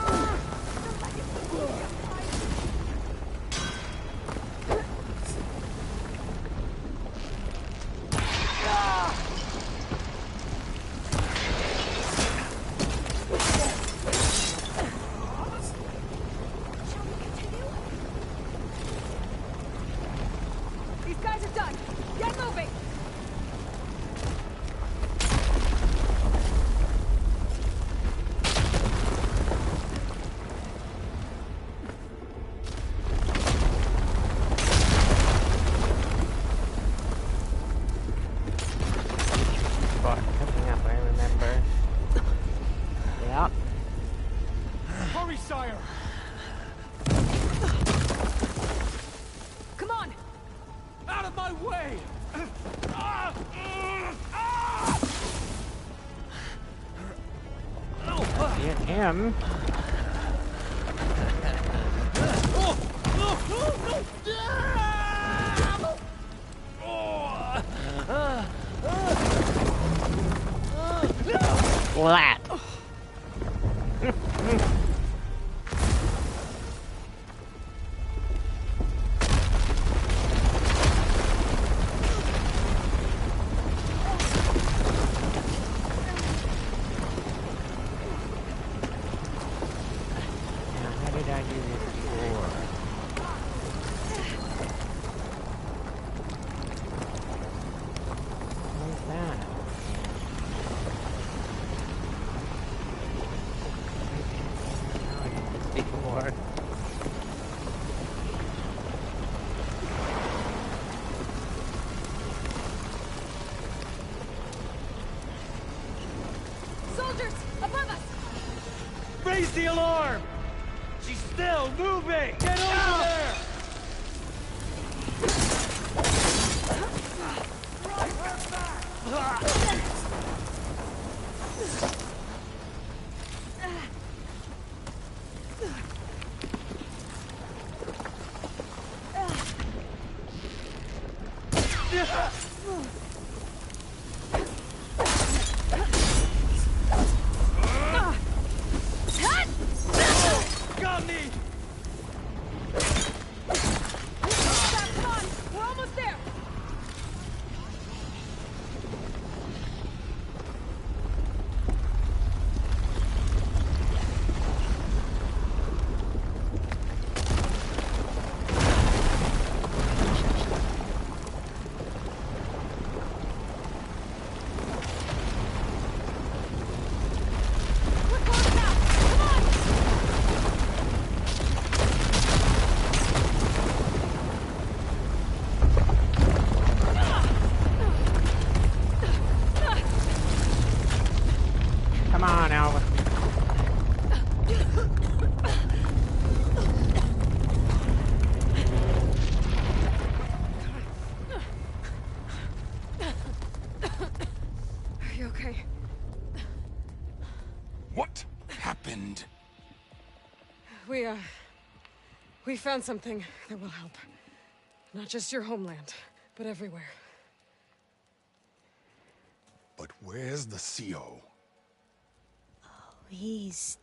These guys are done. Get moving! Spot coming up, I remember. Yep. Hurry, sire! Come on! Out of my way! Get him. Flat. Now, how did I do this before? What's that? the alarm! She's still moving! Get over there! Run her back! Got me! Come on! We're almost there! Come on, Alva. Are you okay? What happened? We found something that will help. Not just your homeland, but everywhere. But where's the CO? He's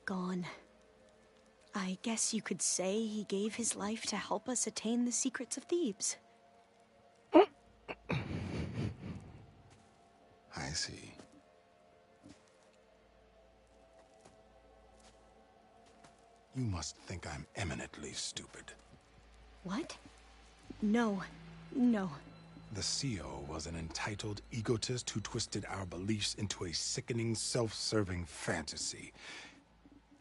gone. I guess you could say he gave his life to help us attain the secrets of Thebes. I see. You must think I'm eminently stupid. What? No. No. The CO was an entitled egotist who twisted our beliefs into a sickening, self-serving fantasy.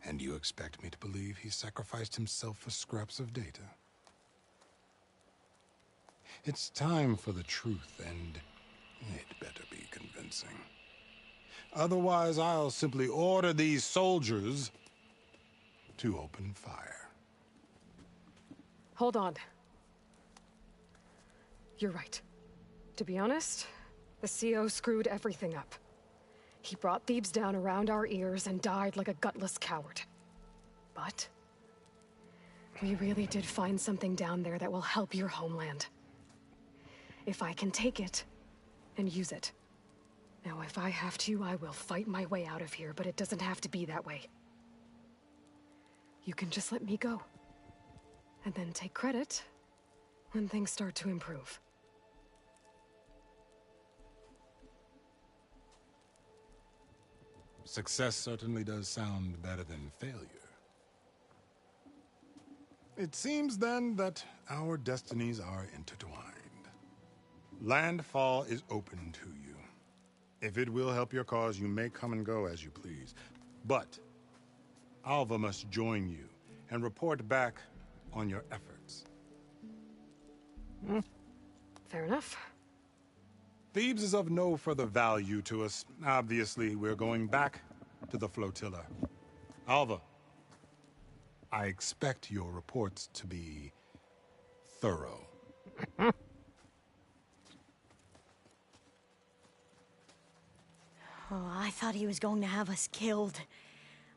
And you expect me to believe he sacrificed himself for scraps of data? It's time for the truth, and it better be convincing. Otherwise, I'll simply order these soldiers to open fire. Hold on. You're right. To be honest, the CO screwed everything up. He brought Thebes down around our ears and died like a gutless coward. But we really did find something down there that will help your homeland. If I can take it and use it. Now, if I have to, I will fight my way out of here, but it doesn't have to be that way. You can just let me go. And then take credit when things start to improve. Success certainly does sound better than failure. It seems then that our destinies are intertwined. Landfall is open to you. If it will help your cause, you may come and go as you please. But Alva must join you and report back on your efforts. Fair enough. Thebes is of no further value to us. Obviously, we're going back to the flotilla. Alva, I expect your reports to be thorough. Oh, I thought he was going to have us killed.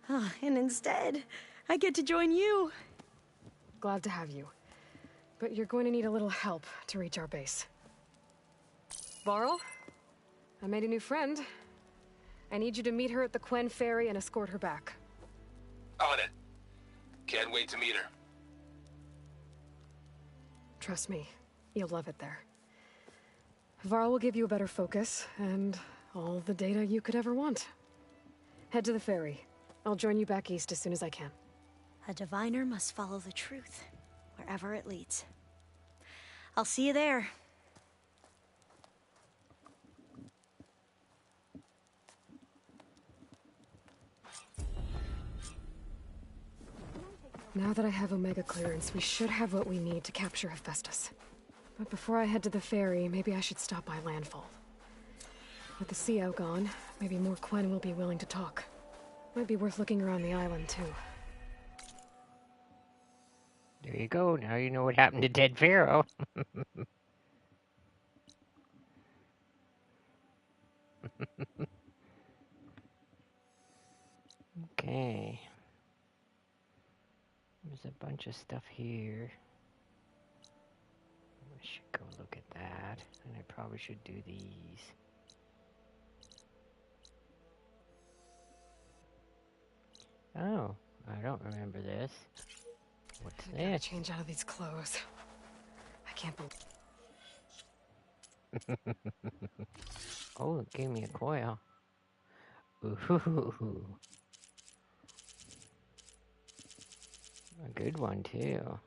Oh, and instead, I get to join you. Glad to have you. But you're going to need a little help to reach our base. Varl, I made a new friend. I need you to meet her at the Quen Ferry and escort her back. On it. Can't wait to meet her. Trust me, you'll love it there. Varl will give you a better focus, and all the data you could ever want. Head to the ferry. I'll join you back east as soon as I can. A diviner must follow the truth, wherever it leads. I'll see you there. Now that I have Omega clearance, we should have what we need to capture Hephaestus. But before I head to the ferry, maybe I should stop by Landfall. With the CO gone, maybe more Quen will be willing to talk. Might be worth looking around the island, too. There you go. Now you know what happened to Dead Pharaoh. Okay. There's a bunch of stuff here. I should go look at that. And I probably should do these. Oh, I don't remember this. What's I gotta this? change out of these clothes. I can't believe... Oh, it gave me a coil. Ooh. A good one, too.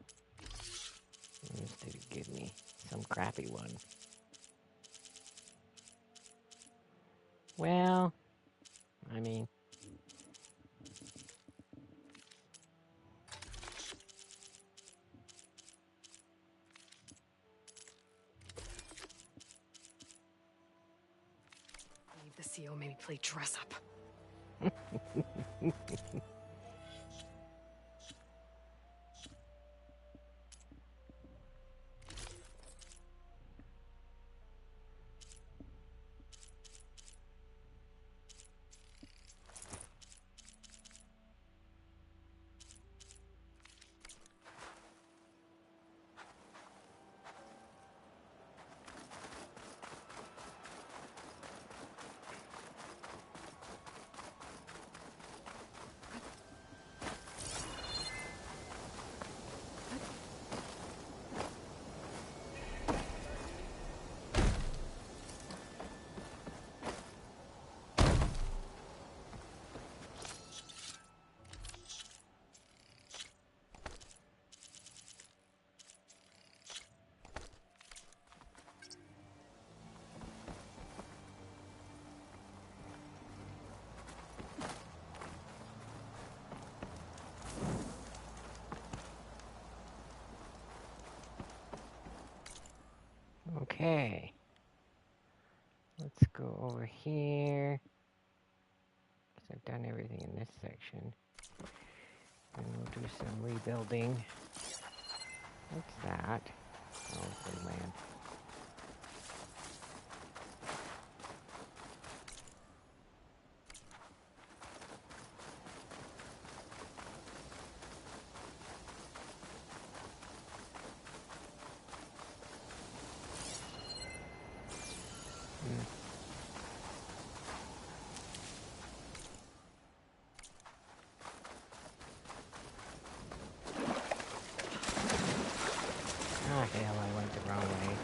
Instead of give me some crappy one. Well, I mean... the CO made me play dress up. Okay. Let's go over here. Because I've done everything in this section. And we'll do some rebuilding. What's that? Oh, good land. Oh, hell, I went the wrong way.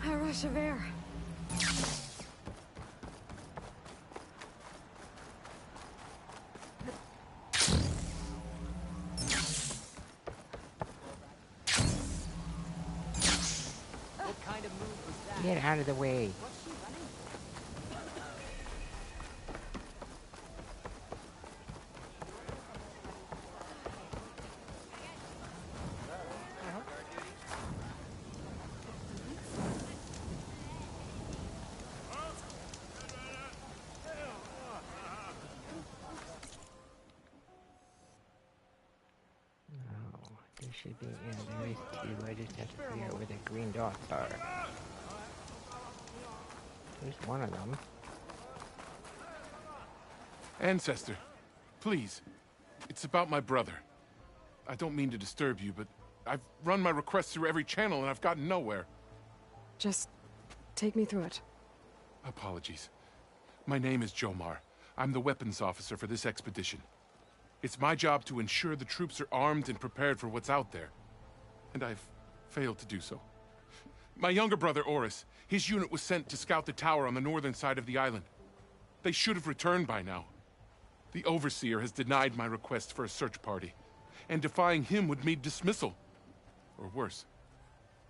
A rush of air. What kind of move was that? Get out of the way. There should be, yeah, there is two. I just have to figure out where the green dots are. There's one of them. Ancestor, please. It's about my brother. I don't mean to disturb you, but I've run my requests through every channel and I've gotten nowhere. Just take me through it. Apologies. My name is Jomar. I'm the weapons officer for this expedition. It's my job to ensure the troops are armed and prepared for what's out there. And I've failed to do so. My younger brother, Oris, his unit was sent to scout the tower on the northern side of the island. They should have returned by now. The Overseer has denied my request for a search party, and defying him would mean dismissal. Or worse.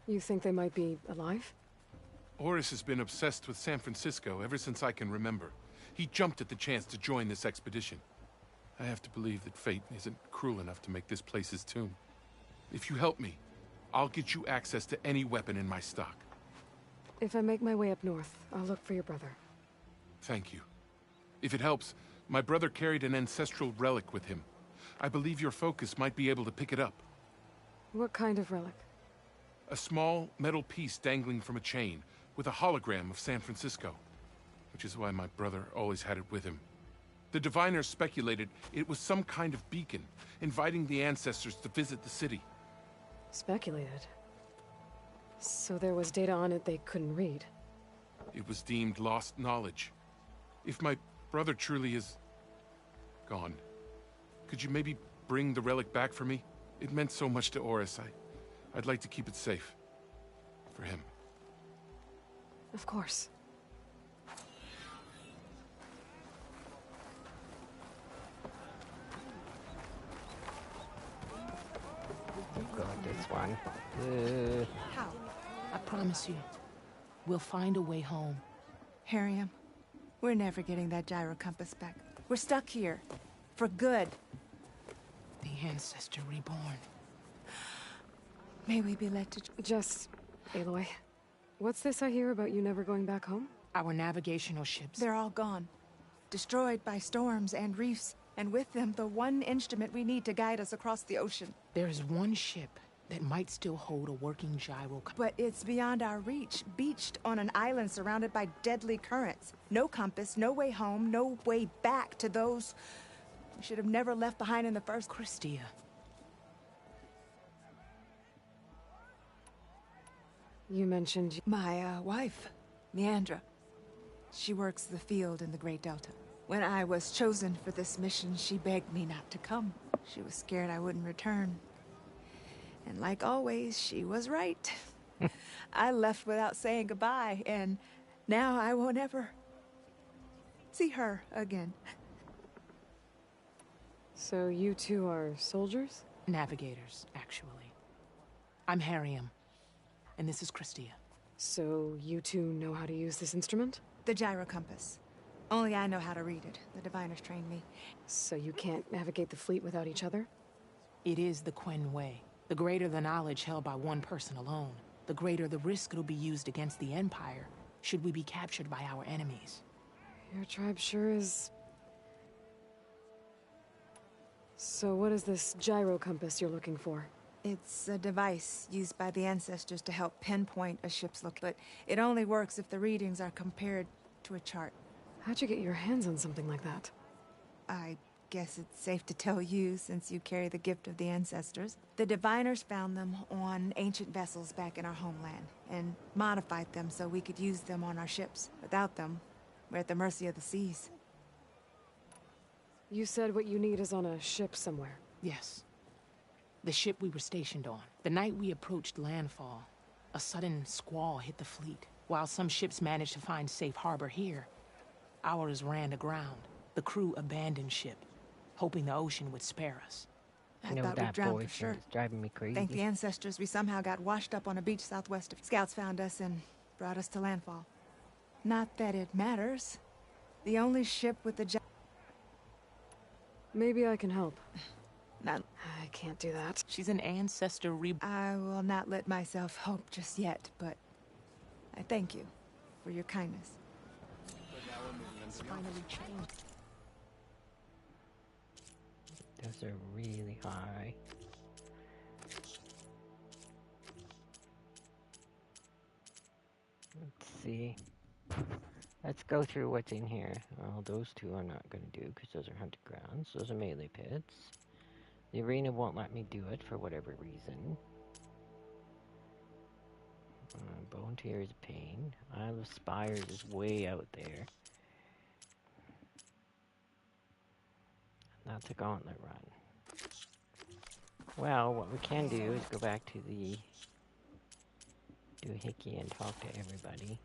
You think they might be alive? Oris has been obsessed with San Francisco ever since I can remember. He jumped at the chance to join this expedition. I have to believe that fate isn't cruel enough to make this place his tomb. If you help me, I'll get you access to any weapon in my stock. If I make my way up north, I'll look for your brother. Thank you. If it helps, my brother carried an ancestral relic with him. I believe your focus might be able to pick it up. What kind of relic? A small metal piece dangling from a chain, with a hologram of San Francisco. Which is why my brother always had it with him. The diviners speculated it was some kind of beacon, inviting the ancestors to visit the city. Speculated? So there was data on it they couldn't read? It was deemed lost knowledge. If my brother truly is gone, could you maybe bring the relic back for me? It meant so much to Oris. I'd like to keep it safe. For him. Of course. Go with this one. How? I promise you, we'll find a way home. Harriam, we're never getting that gyro compass back. We're stuck here. For good. The Ancestor reborn. May we be led to... Just... Aloy, what's this I hear about you never going back home? Our navigational ships. They're all gone. Destroyed by storms and reefs, and with them the one instrument we need to guide us across the ocean. There is one ship that might still hold a working gyro. But it's beyond our reach, beached on an island surrounded by deadly currents. No compass, no way home, no way back to those we should have never left behind in the first... Christia. You mentioned... My, wife, Meandra. She works the field in the Great Delta. When I was chosen for this mission, she begged me not to come. She was scared I wouldn't return. And like always, she was right. I left without saying goodbye, and now I won't ever see her again. So you two are soldiers? Navigators, actually. I'm Harriam, and this is Christia. So you two know how to use this instrument? The gyro compass. Only I know how to read it. The diviners trained me. So you can't navigate the fleet without each other? It is the Quen way. The greater the knowledge held by one person alone, the greater the risk it'll be used against the Empire, should we be captured by our enemies. Your tribe sure is... So what is this gyro compass you're looking for? It's a device used by the ancestors to help pinpoint a ship's look, but it only works if the readings are compared to a chart. How'd you get your hands on something like that? I guess it's safe to tell you, since you carry the gift of the ancestors. The diviners found them on ancient vessels back in our homeland, and modified them so we could use them on our ships. Without them, we're at the mercy of the seas. You said what you need is on a ship somewhere. Yes. The ship we were stationed on. The night we approached landfall, a sudden squall hit the fleet. While some ships managed to find safe harbor here, ours ran aground. The crew abandoned ship, hoping the ocean would spare us. I thought we'd drown for sure. It's driving me crazy. Thank the ancestors, we somehow got washed up on a beach southwest of... Scouts found us and brought us to landfall. Not that it matters. The only ship with the... Maybe I can help. Not... I can't do that. She's an ancestor I will not let myself hope just yet, but I thank you for your kindness. It's finally changed. Those are really high. Let's see. Let's go through what's in here. Well, those two I'm not going to do because those are hunted grounds. Those are melee pits. The arena won't let me do it for whatever reason. Bone Tier is a pain. Isle of Spires is way out there. That's a gauntlet run. Well, what we can do is go back to the doohickey and talk to everybody.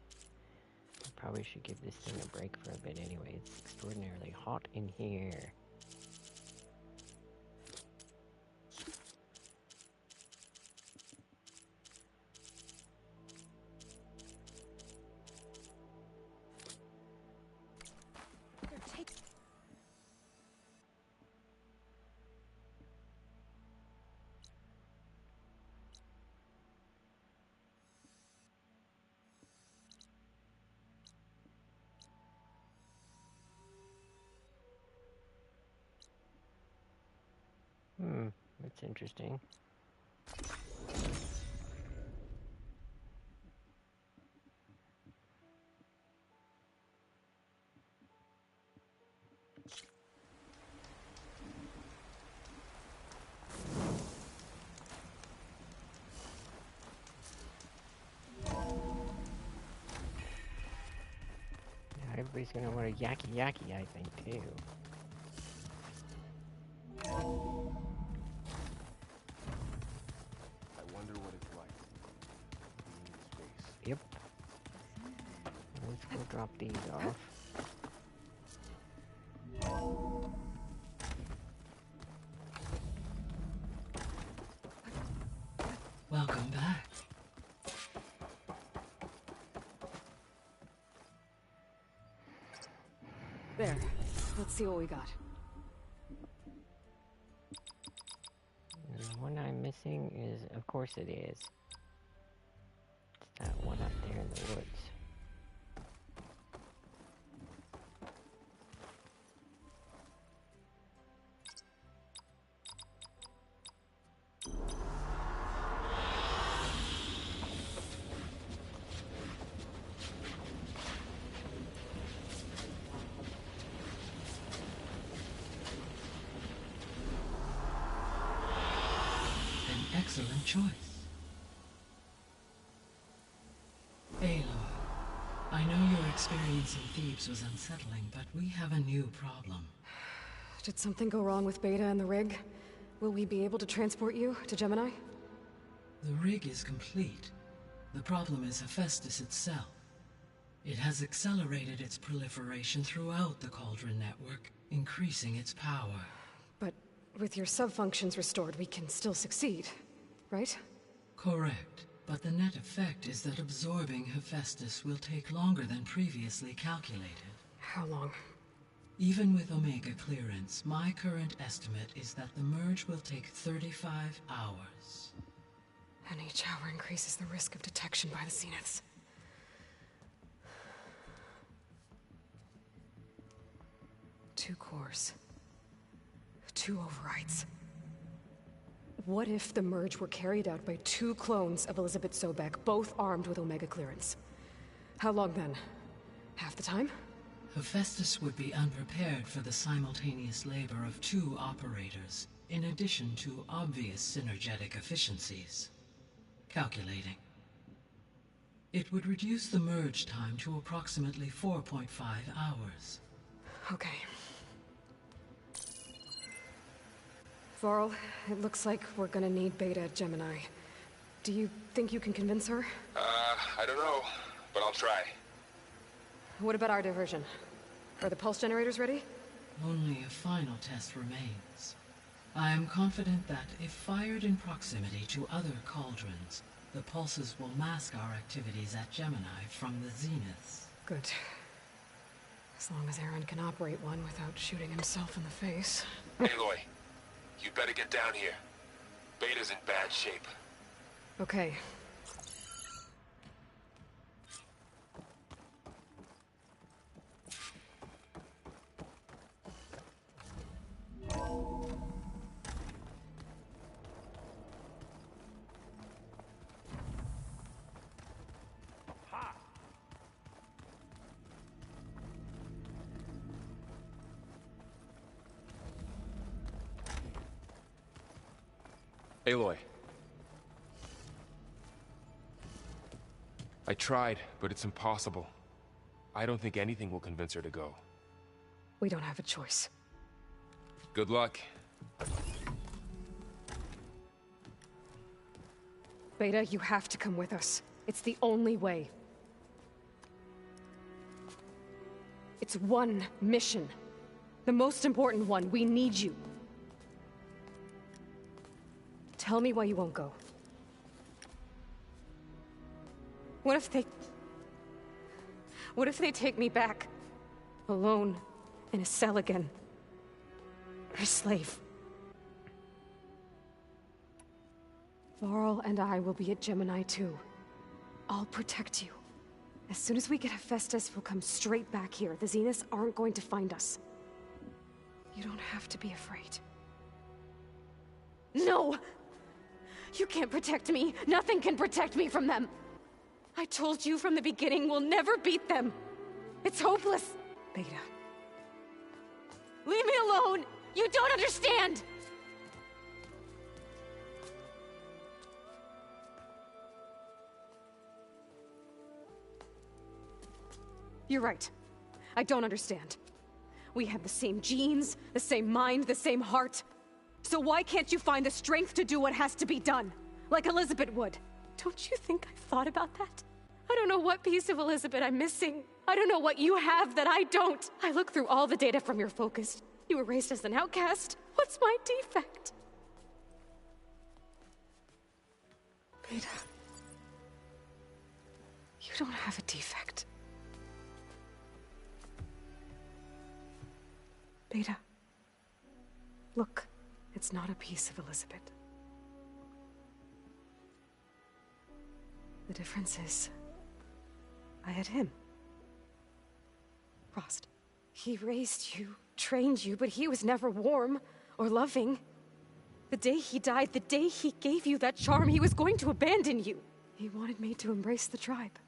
I'll probably should give this thing a break for a bit anyway. It's extraordinarily hot in here. That's interesting. Yeah, everybody's gonna want a yaki, I think, too. Yep. Let's go drop these off. Welcome back. There. Let's see what we got. And the one I'm missing is, of course it is. It's that one up there in the woods. Excellent choice. Aloy, I know your experience in Thebes was unsettling, but we have a new problem. Did something go wrong with Beta and the rig? Will we be able to transport you to Gemini? The rig is complete. The problem is Hephaestus itself. It has accelerated its proliferation throughout the Cauldron network, increasing its power. But with your sub-functions restored, we can still succeed, right? Correct. But the net effect is that absorbing Hephaestus will take longer than previously calculated. How long? Even with Omega clearance, my current estimate is that the merge will take 35 hours. And each hour increases the risk of detection by the Zeniths. Two cores. Two overrides. What if the merge were carried out by two clones of Elizabeth Sobek, both armed with Omega clearance? How long then? Half the time? Hephaestus would be unprepared for the simultaneous labor of two operators, in addition to obvious synergetic efficiencies. Calculating. It would reduce the merge time to approximately 4.5 hours. Okay. Varl, it looks like we're gonna need Beta at Gemini. Do you think you can convince her? I don't know, but I'll try. What about our diversion? Are the pulse generators ready? Only a final test remains. I am confident that if fired in proximity to other cauldrons, the pulses will mask our activities at Gemini from the Zeniths. Good. As long as Aaron can operate one without shooting himself in the face. Aloy, you better get down here. Beta's in bad shape. Okay. Aloy. I tried, but it's impossible. I don't think anything will convince her to go. We don't have a choice. Good luck. Beta, you have to come with us. It's the only way. It's one mission. The most important one. We need you. Tell me why you won't go. What if they take me back? Alone, in a cell again. A slave. Varl and I will be at Gemini too. I'll protect you. As soon as we get Hephaestus, we'll come straight back here. The Zeniths aren't going to find us. You don't have to be afraid. No! You can't protect me. Nothing can protect me from them. I told you from the beginning, we'll never beat them. It's hopeless. Beta. Leave me alone! You don't understand! You're right. I don't understand. We have the same genes, the same mind, the same heart. So why can't you find the strength to do what has to be done? Like Elizabeth would. Don't you think I've thought about that? I don't know what piece of Elizabeth I'm missing. I don't know what you have that I don't. I look through all the data from your focus. You were raised as an outcast. What's my defect? Beta. You don't have a defect. Beta. Look, it's not a piece of Elizabeth. The difference is, I had him. Frost. He raised you, trained you, but he was never warm or loving. The day he died, the day he gave you that charm, he was going to abandon you. He wanted me to embrace the tribe.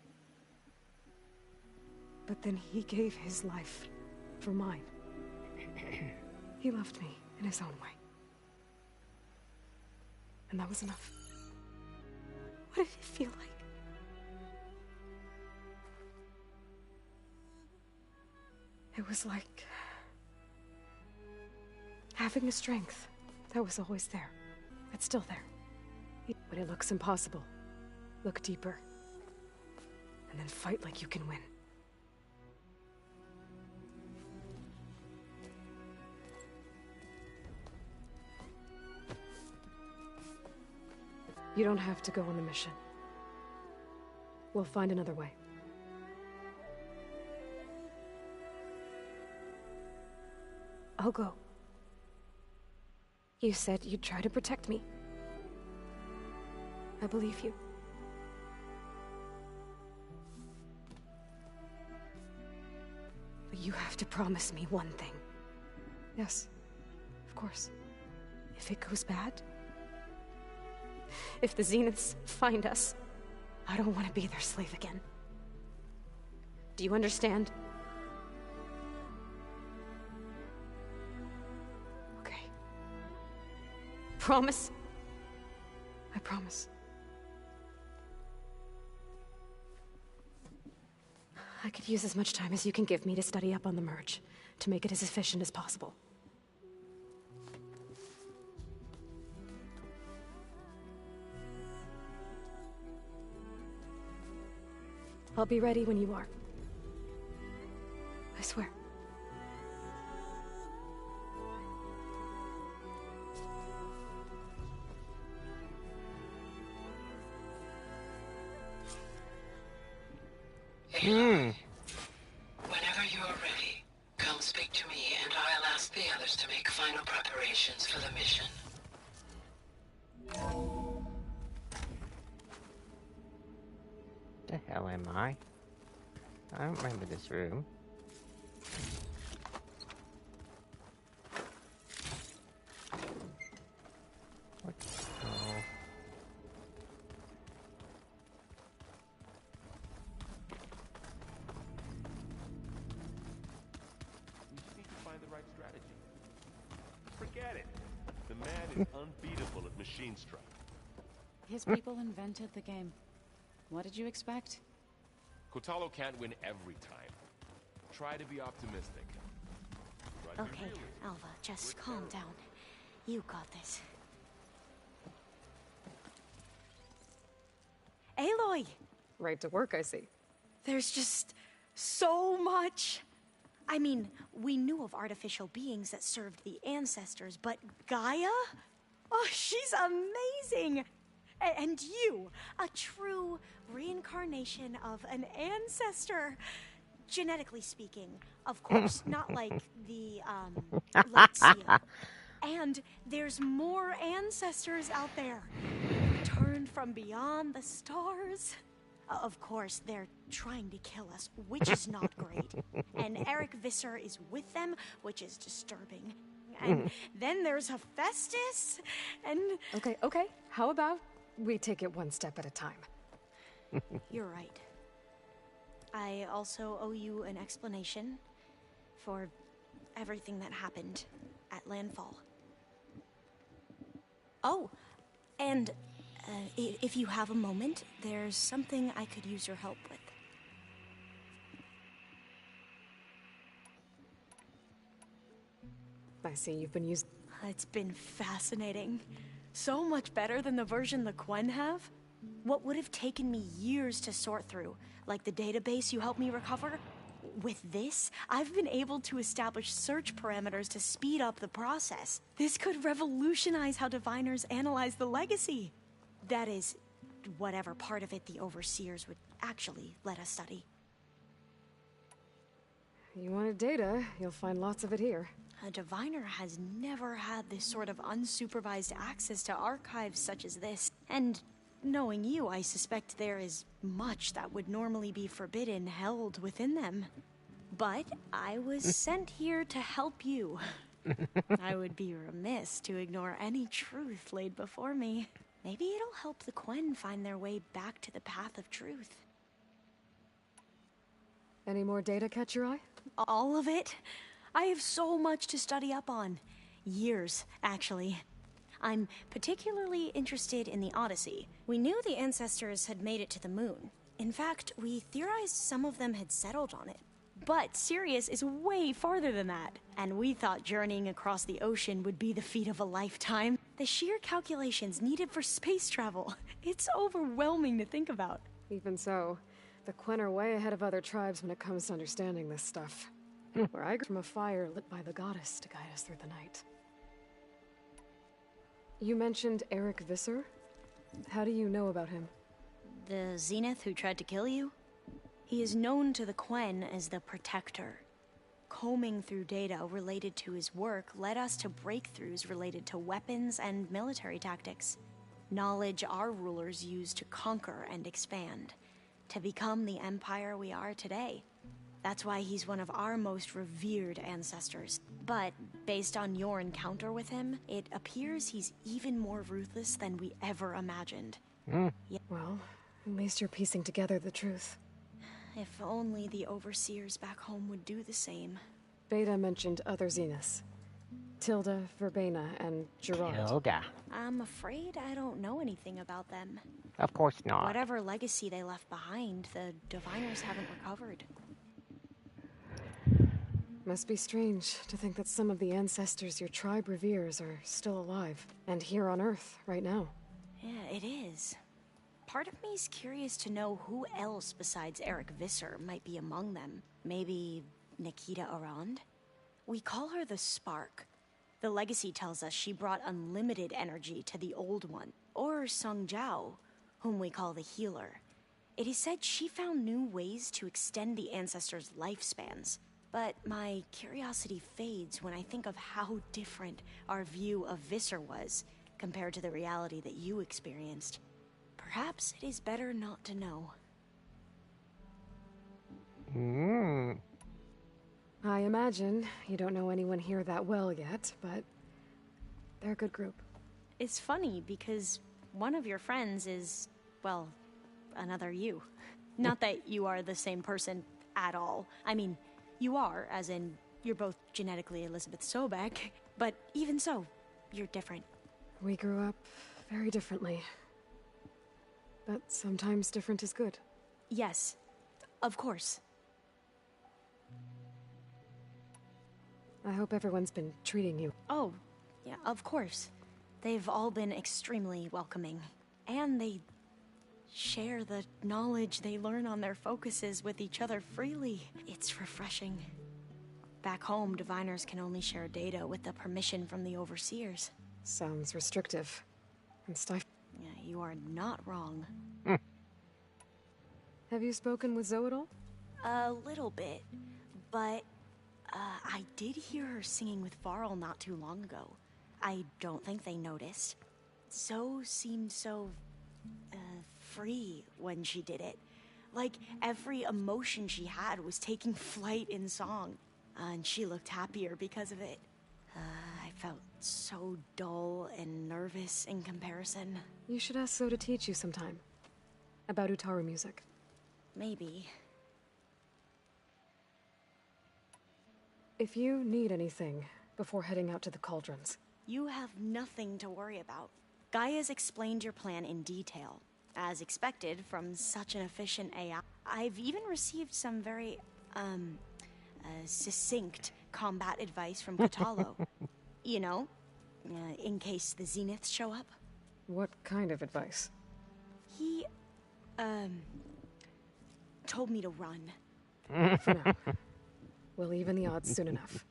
But then he gave his life for mine. He loved me in his own way. And that was enough. What did it feel like? It was like having a strength that was always there. It's still there. When it looks impossible, look deeper. And then fight like you can win. You don't have to go on the mission. We'll find another way. I'll go. You said you'd try to protect me. I believe you. But you have to promise me one thing. Yes, of course. If it goes bad, if the Zeniths find us, I don't want to be their slave again. Do you understand? Okay. Promise? I promise. I could use as much time as you can give me to study up on the merge, to make it as efficient as possible. I'll be ready when you are. I swear. Whenever you are ready, come speak to me and I'll ask the others to make final preparations for the mission. The hell am I? I don't remember this room. What? Oh. We just need to find the right strategy. Forget it. The man is unbeatable at machine strike. His people invented the game. What did you expect? Kotalo can't win every time. Try to be optimistic. Try to be Okay, realistic. Alva, just calm down. You got this. Aloy! Right to work, I see. There's just so much. I mean, we knew of artificial beings that served the ancestors, but Gaia? Oh, she's amazing! And you, a true reincarnation of an ancestor. Genetically speaking, of course, not like the, Lazio. And there's more ancestors out there. Returned from beyond the stars. Of course, they're trying to kill us, which is not great. And Eric Visser is with them, which is disturbing. And then there's Hephaestus, and... Okay. How about we take it one step at a time? You're right. I also owe you an explanation for everything that happened at Landfall. Oh, and if you have a moment, there's something I could use your help with. I see you've been using... It's been fascinating. So much better than the version the Quen have. What would have taken me years to sort through, like the database you helped me recover, with this, I've been able to establish search parameters to speed up the process. This could revolutionize how diviners analyze the legacy. That is, whatever part of it the Overseers would actually let us study. You wanted data, you'll find lots of it here. A diviner has never had this sort of unsupervised access to archives such as this. And knowing you, I suspect there is much that would normally be forbidden held within them. But I was sent here to help you. I would be remiss to ignore any truth laid before me. Maybe it'll help the Quen find their way back to the path of truth. Any more data catch your eye? All of it? I have so much to study up on. Years, actually. I'm particularly interested in the Odyssey. We knew the ancestors had made it to the moon. In fact, we theorized some of them had settled on it. But Sirius is way farther than that. And we thought journeying across the ocean would be the feat of a lifetime. The sheer calculations needed for space travel. It's overwhelming to think about. Even so, the Quen are way ahead of other tribes when it comes to understanding this stuff. Where I grew from a fire lit by the goddess to guide us through the night. You mentioned Eric Visser? How do you know about him? The Zenith who tried to kill you? He is known to the Quen as the Protector. Combing through data related to his work led us to breakthroughs related to weapons and military tactics. Knowledge our rulers used to conquer and expand, to become the empire we are today. That's why he's one of our most revered ancestors. But based on your encounter with him, it appears he's even more ruthless than we ever imagined. Yeah. Well, at least you're piecing together the truth. If only the Overseers back home would do the same. Beta mentioned other Zeniths. Tilda, Verbena, and Gerard. Tilda. I'm afraid I don't know anything about them. Of course not. Whatever legacy they left behind, the diviners haven't recovered. Must be strange to think that some of the ancestors your tribe reveres are still alive, and here on Earth right now. Yeah, it is. Part of me's curious to know who else besides Eric Visser might be among them. Maybe Nikita Arand? We call her the Spark. The legacy tells us she brought unlimited energy to the Old One. Or Sung Jiao, whom we call the Healer. It is said she found new ways to extend the ancestors' lifespans. But my curiosity fades when I think of how different our view of Visser was compared to the reality that you experienced. Perhaps it is better not to know. I imagine you don't know anyone here that well yet, but they're a good group. It's funny because one of your friends is, well, another you. Not that you are the same person at all. I mean, you are, as in, you're both genetically Elizabeth Sobek, but even so, you're different. We grew up very differently. But sometimes different is good. Yes, of course. I hope everyone's been treating you. Oh, yeah, of course. They've all been extremely welcoming. And they share the knowledge they learn on their focuses with each other freely. It's refreshing. Back home, diviners can only share data with the permission from the overseers. Sounds restrictive. And Yeah, you are not wrong. Have you spoken with Zoe at all? A little bit, but I did hear her singing with Varl not too long ago. I don't think they noticed. Zoe seemed so free when she did it. Like every emotion she had was taking flight in song. And she looked happier because of it. I felt so dull and nervous in comparison. You should ask Zoe to teach you sometime. About Utaru music. Maybe. If you need anything before heading out to the cauldrons. You have nothing to worry about. Gaia's explained your plan in detail. As expected from such an efficient AI. I've even received some very, succinct combat advice from Katalo. You know, in case the Zeniths show up. What kind of advice? He, told me to run. For now. We'll even the odds soon enough.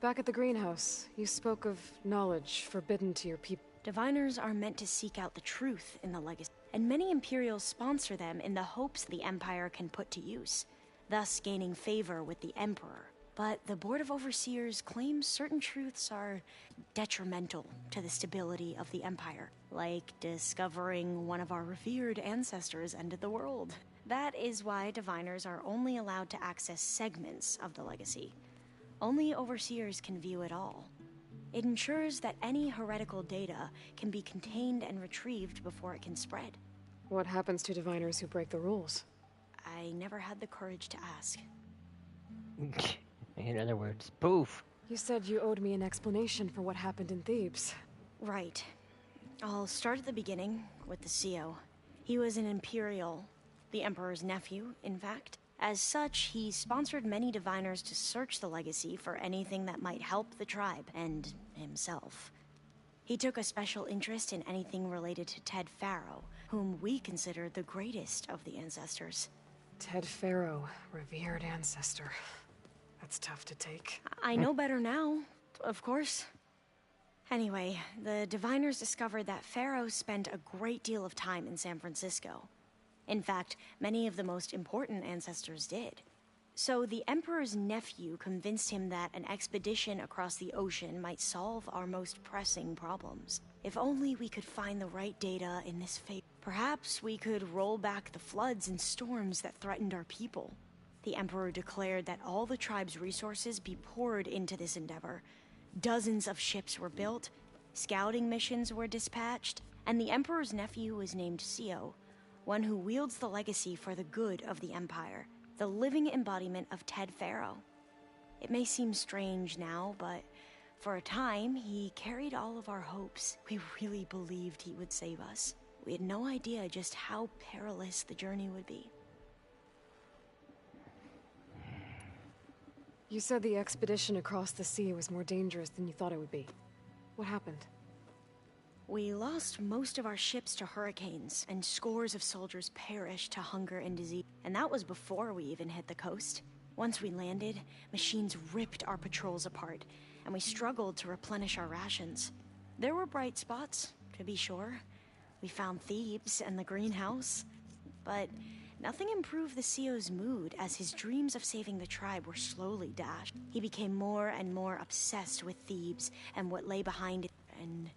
Back at the greenhouse, you spoke of knowledge forbidden to your people. Diviners are meant to seek out the truth in the legacy, and many Imperials sponsor them in the hopes the Empire can put to use, thus gaining favor with the Emperor. But the Board of Overseers claims certain truths are detrimental to the stability of the Empire, like discovering one of our revered ancestors ended the world. That is why Diviners are only allowed to access segments of the legacy. Only Overseers can view it all. It ensures that any heretical data can be contained and retrieved before it can spread. What happens to Diviners who break the rules? I never had the courage to ask. In other words, poof. You said you owed me an explanation for what happened in Thebes. Right. I'll start at the beginning with the CEO. He was an Imperial, the Emperor's nephew, in fact. As such, he sponsored many diviners to search the legacy for anything that might help the tribe and himself. He took a special interest in anything related to Ted Faro, whom we consider the greatest of the ancestors. Ted Faro, revered ancestor. That's tough to take. I know better now, of course. Anyway, the diviners discovered that Faro spent a great deal of time in San Francisco. In fact, many of the most important ancestors did. So the Emperor's nephew convinced him that an expedition across the ocean might solve our most pressing problems. If only we could find the right data in this fate. Perhaps we could roll back the floods and storms that threatened our people. The Emperor declared that all the tribe's resources be poured into this endeavor. Dozens of ships were built, scouting missions were dispatched, and the Emperor's nephew was named CEO, one who wields the legacy for the good of the Empire, the living embodiment of Ted Faro. It may seem strange now, but for a time, he carried all of our hopes. We really believed he would save us. We had no idea just how perilous the journey would be. You said the expedition across the sea was more dangerous than you thought it would be. What happened? We lost most of our ships to hurricanes, and scores of soldiers perished to hunger and disease. And that was before we even hit the coast. Once we landed, machines ripped our patrols apart, and we struggled to replenish our rations. There were bright spots, to be sure. We found Thebes and the greenhouse. But nothing improved the CEO's mood as his dreams of saving the tribe were slowly dashed. He became more and more obsessed with Thebes and what lay behind it, and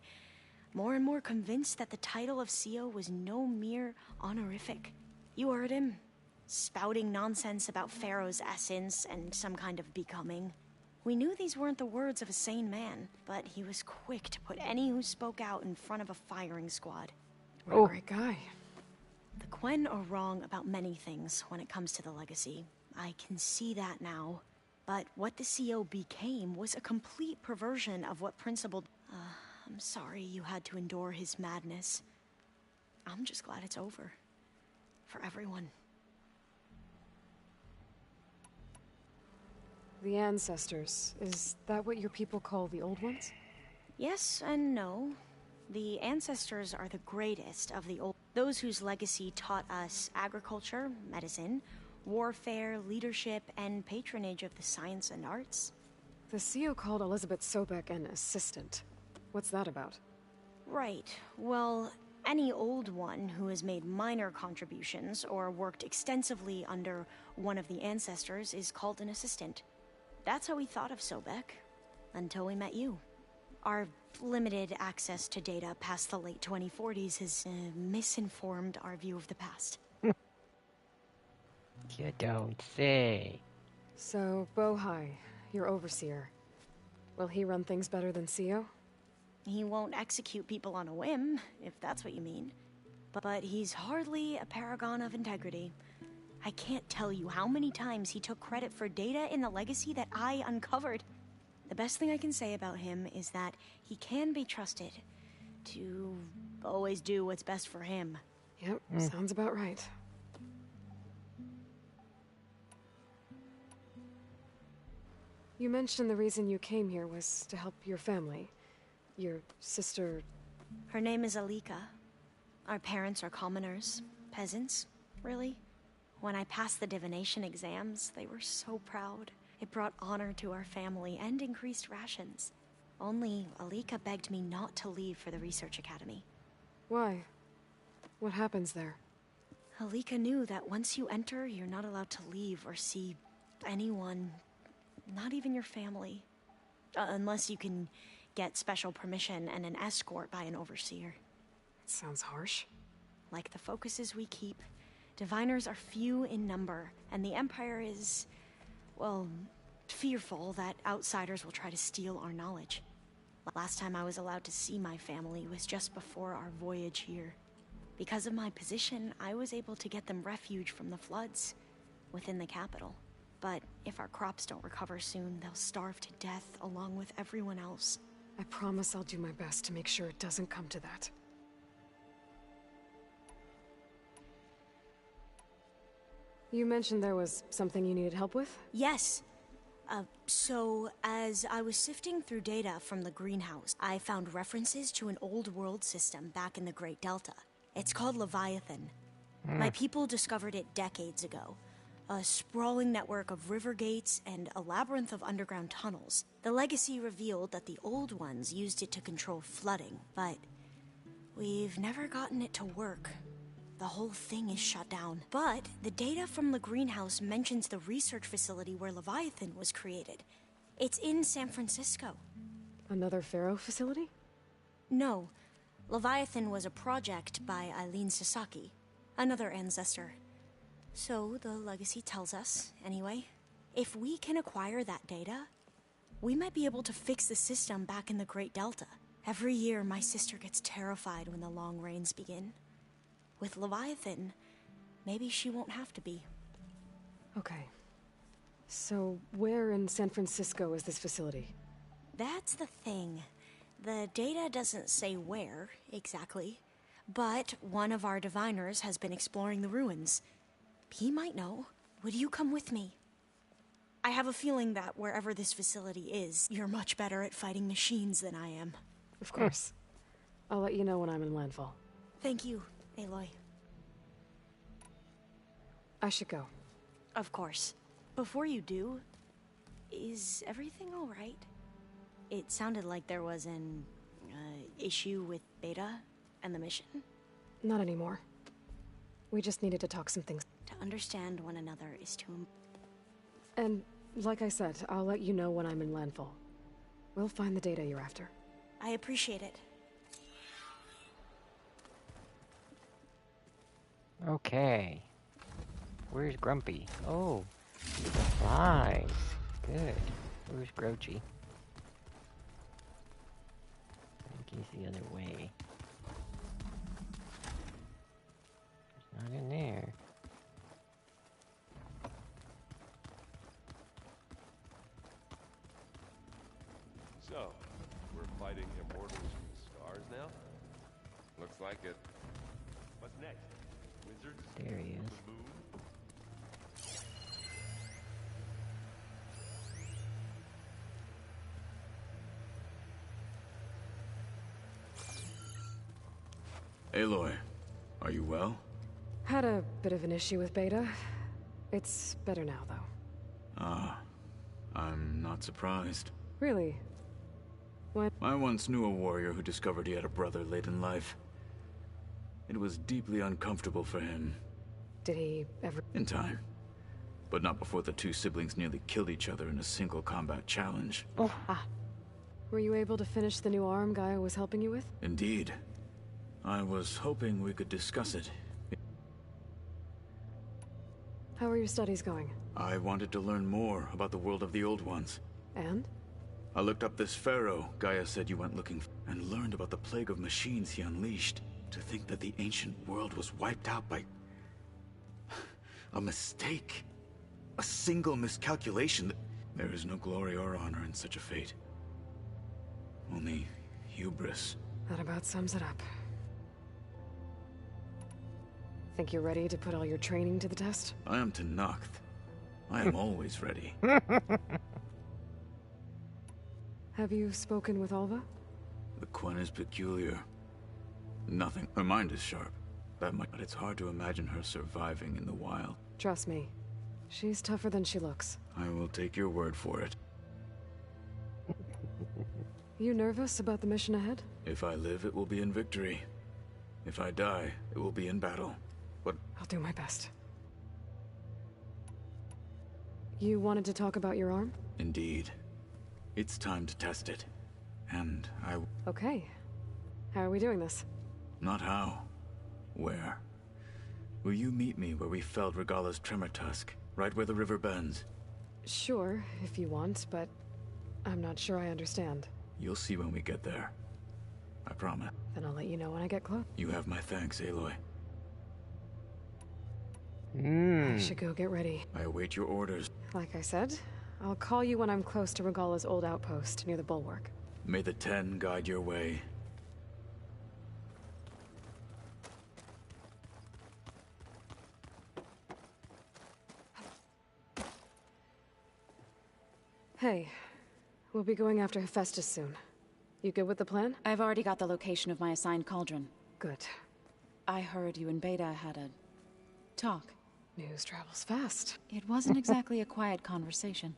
more convinced that the title of CEO was no mere honorific. You heard him, spouting nonsense about Pharaoh's essence and some kind of becoming. We knew these weren't the words of a sane man, but he was quick to put any who spoke out in front of a firing squad. What a great guy. The Quen are wrong about many things when it comes to the legacy. I can see that now. But what the CEO became was a complete perversion of what principled... I'm sorry you had to endure his madness. I'm just glad it's over. For everyone. The ancestors, is that what your people call the old ones? Yes and no. The ancestors are the greatest of the old, those whose legacy taught us agriculture, medicine, warfare, leadership, and patronage of the science and arts. The CEO called Elizabeth Sobek an assistant. What's that about? Right. Well, any old one who has made minor contributions or worked extensively under one of the ancestors is called an assistant. That's how we thought of Sobek, until we met you. Our limited access to data past the late 2040s has misinformed our view of the past. You don't say. So, Bohai, your overseer. Will he run things better than CEO? He won't execute people on a whim, if that's what you mean. But he's hardly a paragon of integrity. I can't tell you how many times he took credit for data in the legacy that I uncovered. The best thing I can say about him is that he can be trusted to always do what's best for him. Yep, sounds about right. You mentioned the reason you came here was to help your family. Your sister... Her name is Alika. Our parents are commoners. Peasants, really. When I passed the divination exams, they were so proud. It brought honor to our family and increased rations. Only Alika begged me not to leave for the research academy. Why? What happens there? Alika knew that once you enter, you're not allowed to leave or see anyone, not even your family. Unless you can get special permission and an escort by an overseer. It sounds harsh. Like the focuses we keep, diviners are few in number, and the Empire is, well, fearful that outsiders will try to steal our knowledge. Last time I was allowed to see my family was just before our voyage here. Because of my position, I was able to get them refuge from the floods within the capital. But if our crops don't recover soon, they'll starve to death along with everyone else. I promise I'll do my best to make sure it doesn't come to that. You mentioned there was something you needed help with? Yes. So, as I was sifting through data from the greenhouse, I found references to an old world system back in the Great Delta. It's called Leviathan. My people discovered it decades ago. A sprawling network of river gates and a labyrinth of underground tunnels. The legacy revealed that the old ones used it to control flooding, but we've never gotten it to work. The whole thing is shut down. But the data from the greenhouse mentions the research facility where Leviathan was created. It's in San Francisco. Another Pharaoh facility? No. Leviathan was a project by Eileen Sasaki, another ancestor. So the legacy tells us, anyway, if we can acquire that data, we might be able to fix the system back in the Great Delta. Every year, my sister gets terrified when the long rains begin. With Leviathan, maybe she won't have to be. Okay. So, where in San Francisco is this facility? That's the thing. The data doesn't say where, exactly. But one of our diviners has been exploring the ruins. He might know. Would you come with me? I have a feeling that wherever this facility is, you're much better at fighting machines than I am. Of course. I'll let you know when I'm in landfall. Thank you, Aloy. I should go. Of course. Before you do, is everything all right? It sounded like there was an issue with Beta and the mission. Not anymore. We just needed to talk some things. To understand one another is to... And, like I said, I'll let you know when I'm in landfall. We'll find the data you're after. I appreciate it. Okay. Where's Grumpy? Oh, flies. Good. Where's Grouchy? I think he's the other way. He's not in there. So, we're fighting immortals from the stars now? Looks like it. What's next? Wizards? There he is. The moon? Aloy, are you well? Had a bit of an issue with Beta. It's better now, though. Ah, I'm not surprised. Really? What? I once knew a warrior who discovered he had a brother late in life. It was deeply uncomfortable for him. Did he ever? In time. But not before the two siblings nearly killed each other in a single combat challenge. Oh. Ah. Were you able to finish the new arm Gaia was helping you with? Indeed. I was hoping we could discuss it. How are your studies going? I wanted to learn more about the world of the Old Ones. And? I looked up this pharaoh Gaia said you went looking for, and learned about the plague of machines he unleashed. To think that the ancient world was wiped out by a mistake. A single miscalculation. There is no glory or honor in such a fate. Only hubris. That about sums it up. Think you're ready to put all your training to the test? I am Tenakth. I am always ready. Have you spoken with Alva? The Quen is peculiar. Nothing. Her mind is sharp. That much, but it's hard to imagine her surviving in the wild. Trust me. She's tougher than she looks. I will take your word for it. You nervous about the mission ahead? If I live, it will be in victory. If I die, it will be in battle. But I'll do my best. You wanted to talk about your arm? Indeed. It's time to test it. And I... Okay. How are we doing this? Not how. Where? Will you meet me where we felled Regala's tremor tusk? Right where the river bends? Sure, if you want, but I'm not sure I understand. You'll see when we get there. I promise. Then I'll let you know when I get close. You have my thanks, Aloy. I should go get ready. I await your orders. Like I said, I'll call you when I'm close to Regala's old outpost near the bulwark. May the Ten guide your way. Hey, we'll be going after Hephaestus soon. You good with the plan? I've already got the location of my assigned cauldron. Good. I heard you and Beta had a talk. News travels fast. It wasn't exactly a quiet conversation.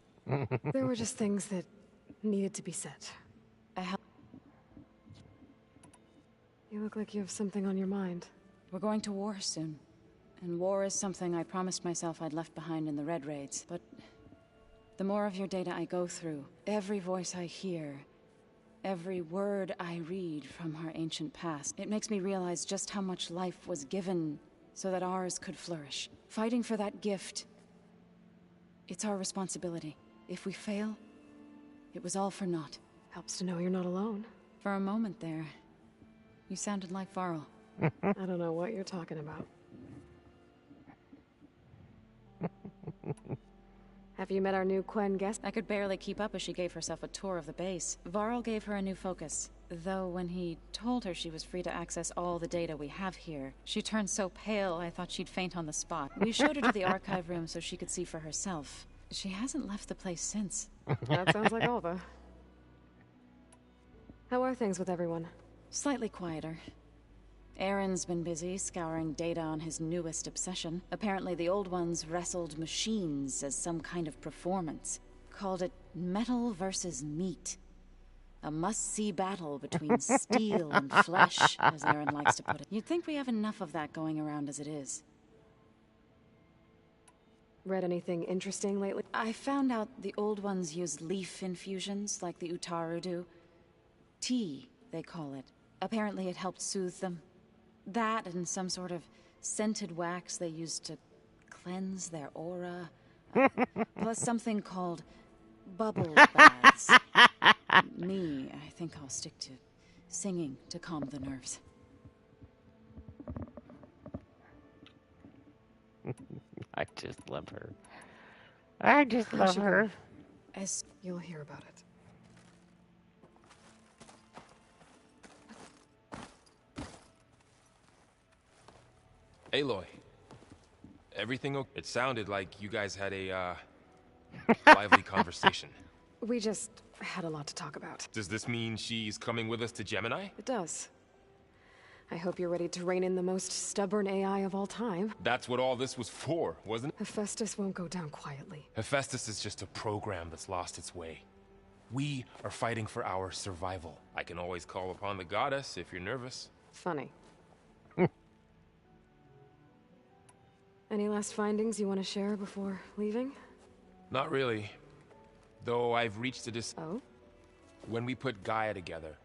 There were just things that needed to be said. You look like you have something on your mind. We're going to war soon. And war is something I promised myself I'd left behind in the Red Raids. But the more of your data I go through, every voice I hear, every word I read from our ancient past, it makes me realize just how much life was given so that ours could flourish. Fighting for that gift, it's our responsibility. If we fail, it was all for naught. Helps to know you're not alone. For a moment there, you sounded like Varl. I don't know what you're talking about. Have you met our new Quen guest? I could barely keep up as she gave herself a tour of the base. Varl gave her a new focus. Though when he told her she was free to access all the data we have here, she turned so pale I thought she'd faint on the spot. We showed her to the archive room so she could see for herself. She hasn't left the place since. That sounds like Alva. How are things with everyone? Slightly quieter. Aaron's been busy scouring data on his newest obsession. Apparently the old ones wrestled machines as some kind of performance. Called it metal versus meat. A must-see battle between steel and flesh, as Aaron likes to put it. You'd think we have enough of that going around as it is. Read anything interesting lately? I found out the old ones use leaf infusions like the Utaru do. Tea, they call it. Apparently it helped soothe them. That and some sort of scented wax they used to cleanse their aura. Plus something called bubble baths. Me, I think I'll stick to singing to calm the nerves. I just love her. I just love her. As you'll hear about it. Aloy, everything okay? It sounded like you guys had a, lively conversation. We just had a lot to talk about. Does this mean she's coming with us to Gemini? It does. I hope you're ready to rein in the most stubborn AI of all time. That's what all this was for, wasn't it? Hephaestus won't go down quietly. Hephaestus is just a program that's lost its way. We are fighting for our survival. I can always call upon the goddess if you're nervous. Funny. Any last findings you want to share before leaving? Not really. Though I've reached a Oh? When we put Gaia together,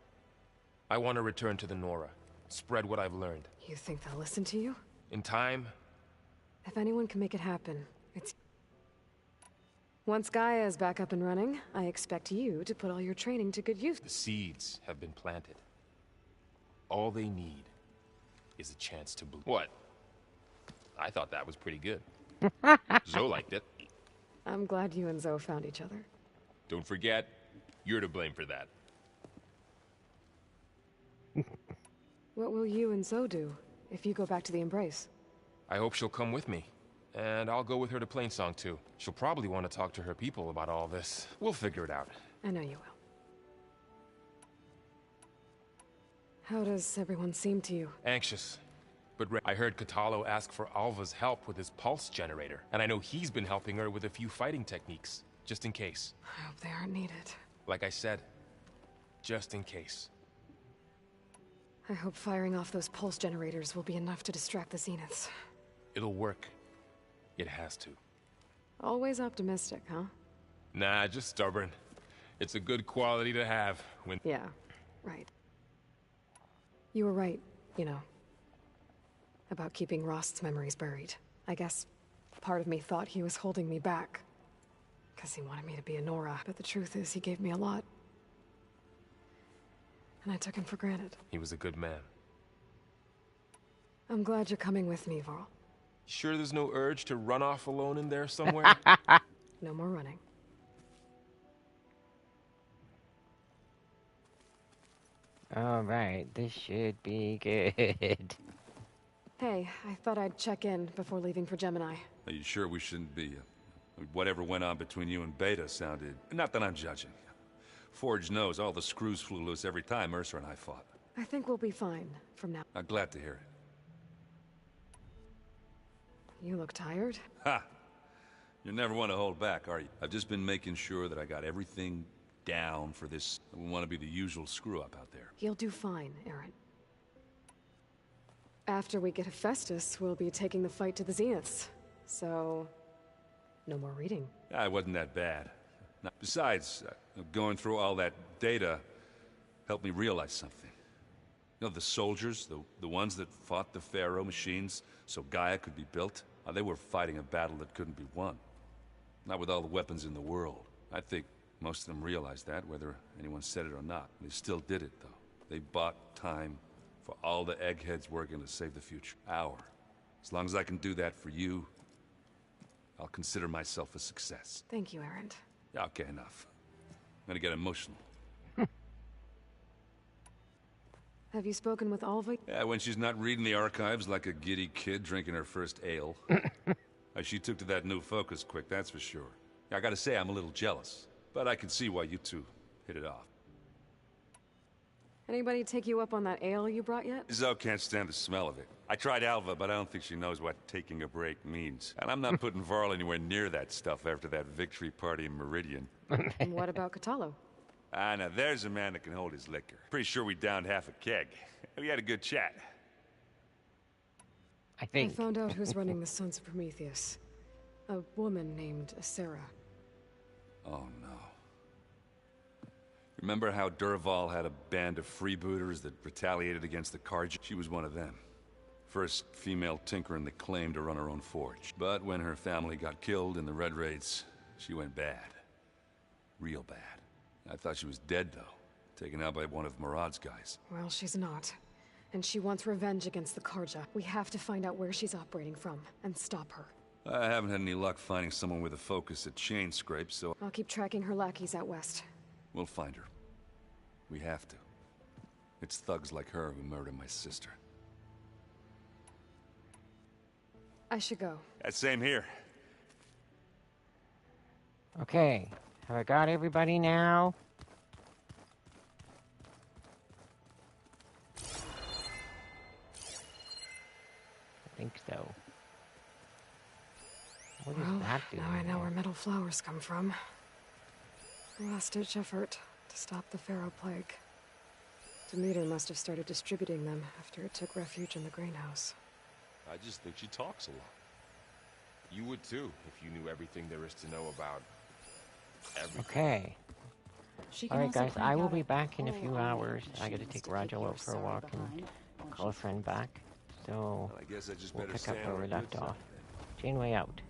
I want to return to the Nora. Spread what I've learned. You think they'll listen to you? In time... If anyone can make it happen, it's... Once Gaia is back up and running, I expect you to put all your training to good use. The seeds have been planted. All they need is a chance to bloom. What? I thought that was pretty good. Zoe liked it. I'm glad you and Zoe found each other. Don't forget, you're to blame for that. What will you and Zoe do if you go back to the Embrace? I hope she'll come with me. And I'll go with her to Plainsong, too. She'll probably want to talk to her people about all this. We'll figure it out. I know you will. How does everyone seem to you? Anxious. But I heard Catalo ask for Alva's help with his pulse generator. And I know he's been helping her with a few fighting techniques. Just in case. I hope they aren't needed. Like I said, just in case. I hope firing off those pulse generators will be enough to distract the Zeniths. It'll work. It has to. Always optimistic, huh? Nah, just stubborn. It's a good quality to have when... Yeah, right. You were right, you know. About keeping Rost's memories buried. I guess part of me thought he was holding me back. Because he wanted me to be a Nora. But the truth is, he gave me a lot. And I took him for granted. He was a good man. I'm glad you're coming with me, Varl. Sure there's no urge to run off alone in there somewhere? No more running. Alright, this should be good. Hey, I thought I'd check in before leaving for Gemini. Are you sure we shouldn't be? Whatever went on between you and Beta sounded... Not that I'm judging. Forge knows all the screws flew loose every time Mercer and I fought. I think we'll be fine from now. I'm glad to hear it. You look tired. Ha! You never want to hold back, are you? I've just been making sure that I got everything down for this. I wouldn't want to be the usual screw-up out there. You'll do fine, Aaron. After we get Hephaestus, we'll be taking the fight to the Zeniths. So... no more reading. It wasn't that bad. Now, besides, going through all that data helped me realize something. You know, the soldiers, the ones that fought the Pharaoh machines so Gaia could be built, they were fighting a battle that couldn't be won. Not with all the weapons in the world. I think most of them realized that, whether anyone said it or not. They still did it, though. They bought time for all the eggheads working to save the future. As long as I can do that for you, I'll consider myself a success. Thank you, Aaron. Okay, enough. I'm gonna get emotional. Have you spoken with Alva? Yeah, when she's not reading the archives like a giddy kid drinking her first ale. She took to that new focus quick, that's for sure. I gotta say, I'm a little jealous. But I can see why you two hit it off. Anybody take you up on that ale you brought yet? Zoe can't stand the smell of it. I tried Alva, but I don't think she knows what taking a break means. And I'm not putting Varl anywhere near that stuff after that victory party in Meridian. And what about Catalo? Now there's a man that can hold his liquor. Pretty sure we downed half a keg. We had a good chat. I found out who's running the Sons of Prometheus. A woman named Sarah. Oh no. Remember how Durval had a band of freebooters that retaliated against the Carja? She was one of them. First female tinker in the claim to run her own forge. But when her family got killed in the Red Raids, she went bad. Real bad. I thought she was dead, though. Taken out by one of Murad's guys. Well, she's not. And she wants revenge against the Carja. We have to find out where she's operating from, and stop her. I haven't had any luck finding someone with a focus at chain scrapes, so... I'll keep tracking her lackeys out west. We'll find her. We have to. It's thugs like her who murdered my sister. I should go. Same here. Okay, have I got everybody now? think so. What is Well, that doing? now I know here? where metal flowers come from. A last-ditch effort to stop the Pharaoh plague. Demeter must have started distributing them after it took refuge in the greenhouse. I just think she talks a lot. You would too, if you knew everything there is to know about everything. Okay. Alright guys, I will be back in a few hours. I gotta take Rajo out for a walk and call a friend back. So, Well, I guess I just we'll better pick up stand where we on a left good off. side. Janeway out.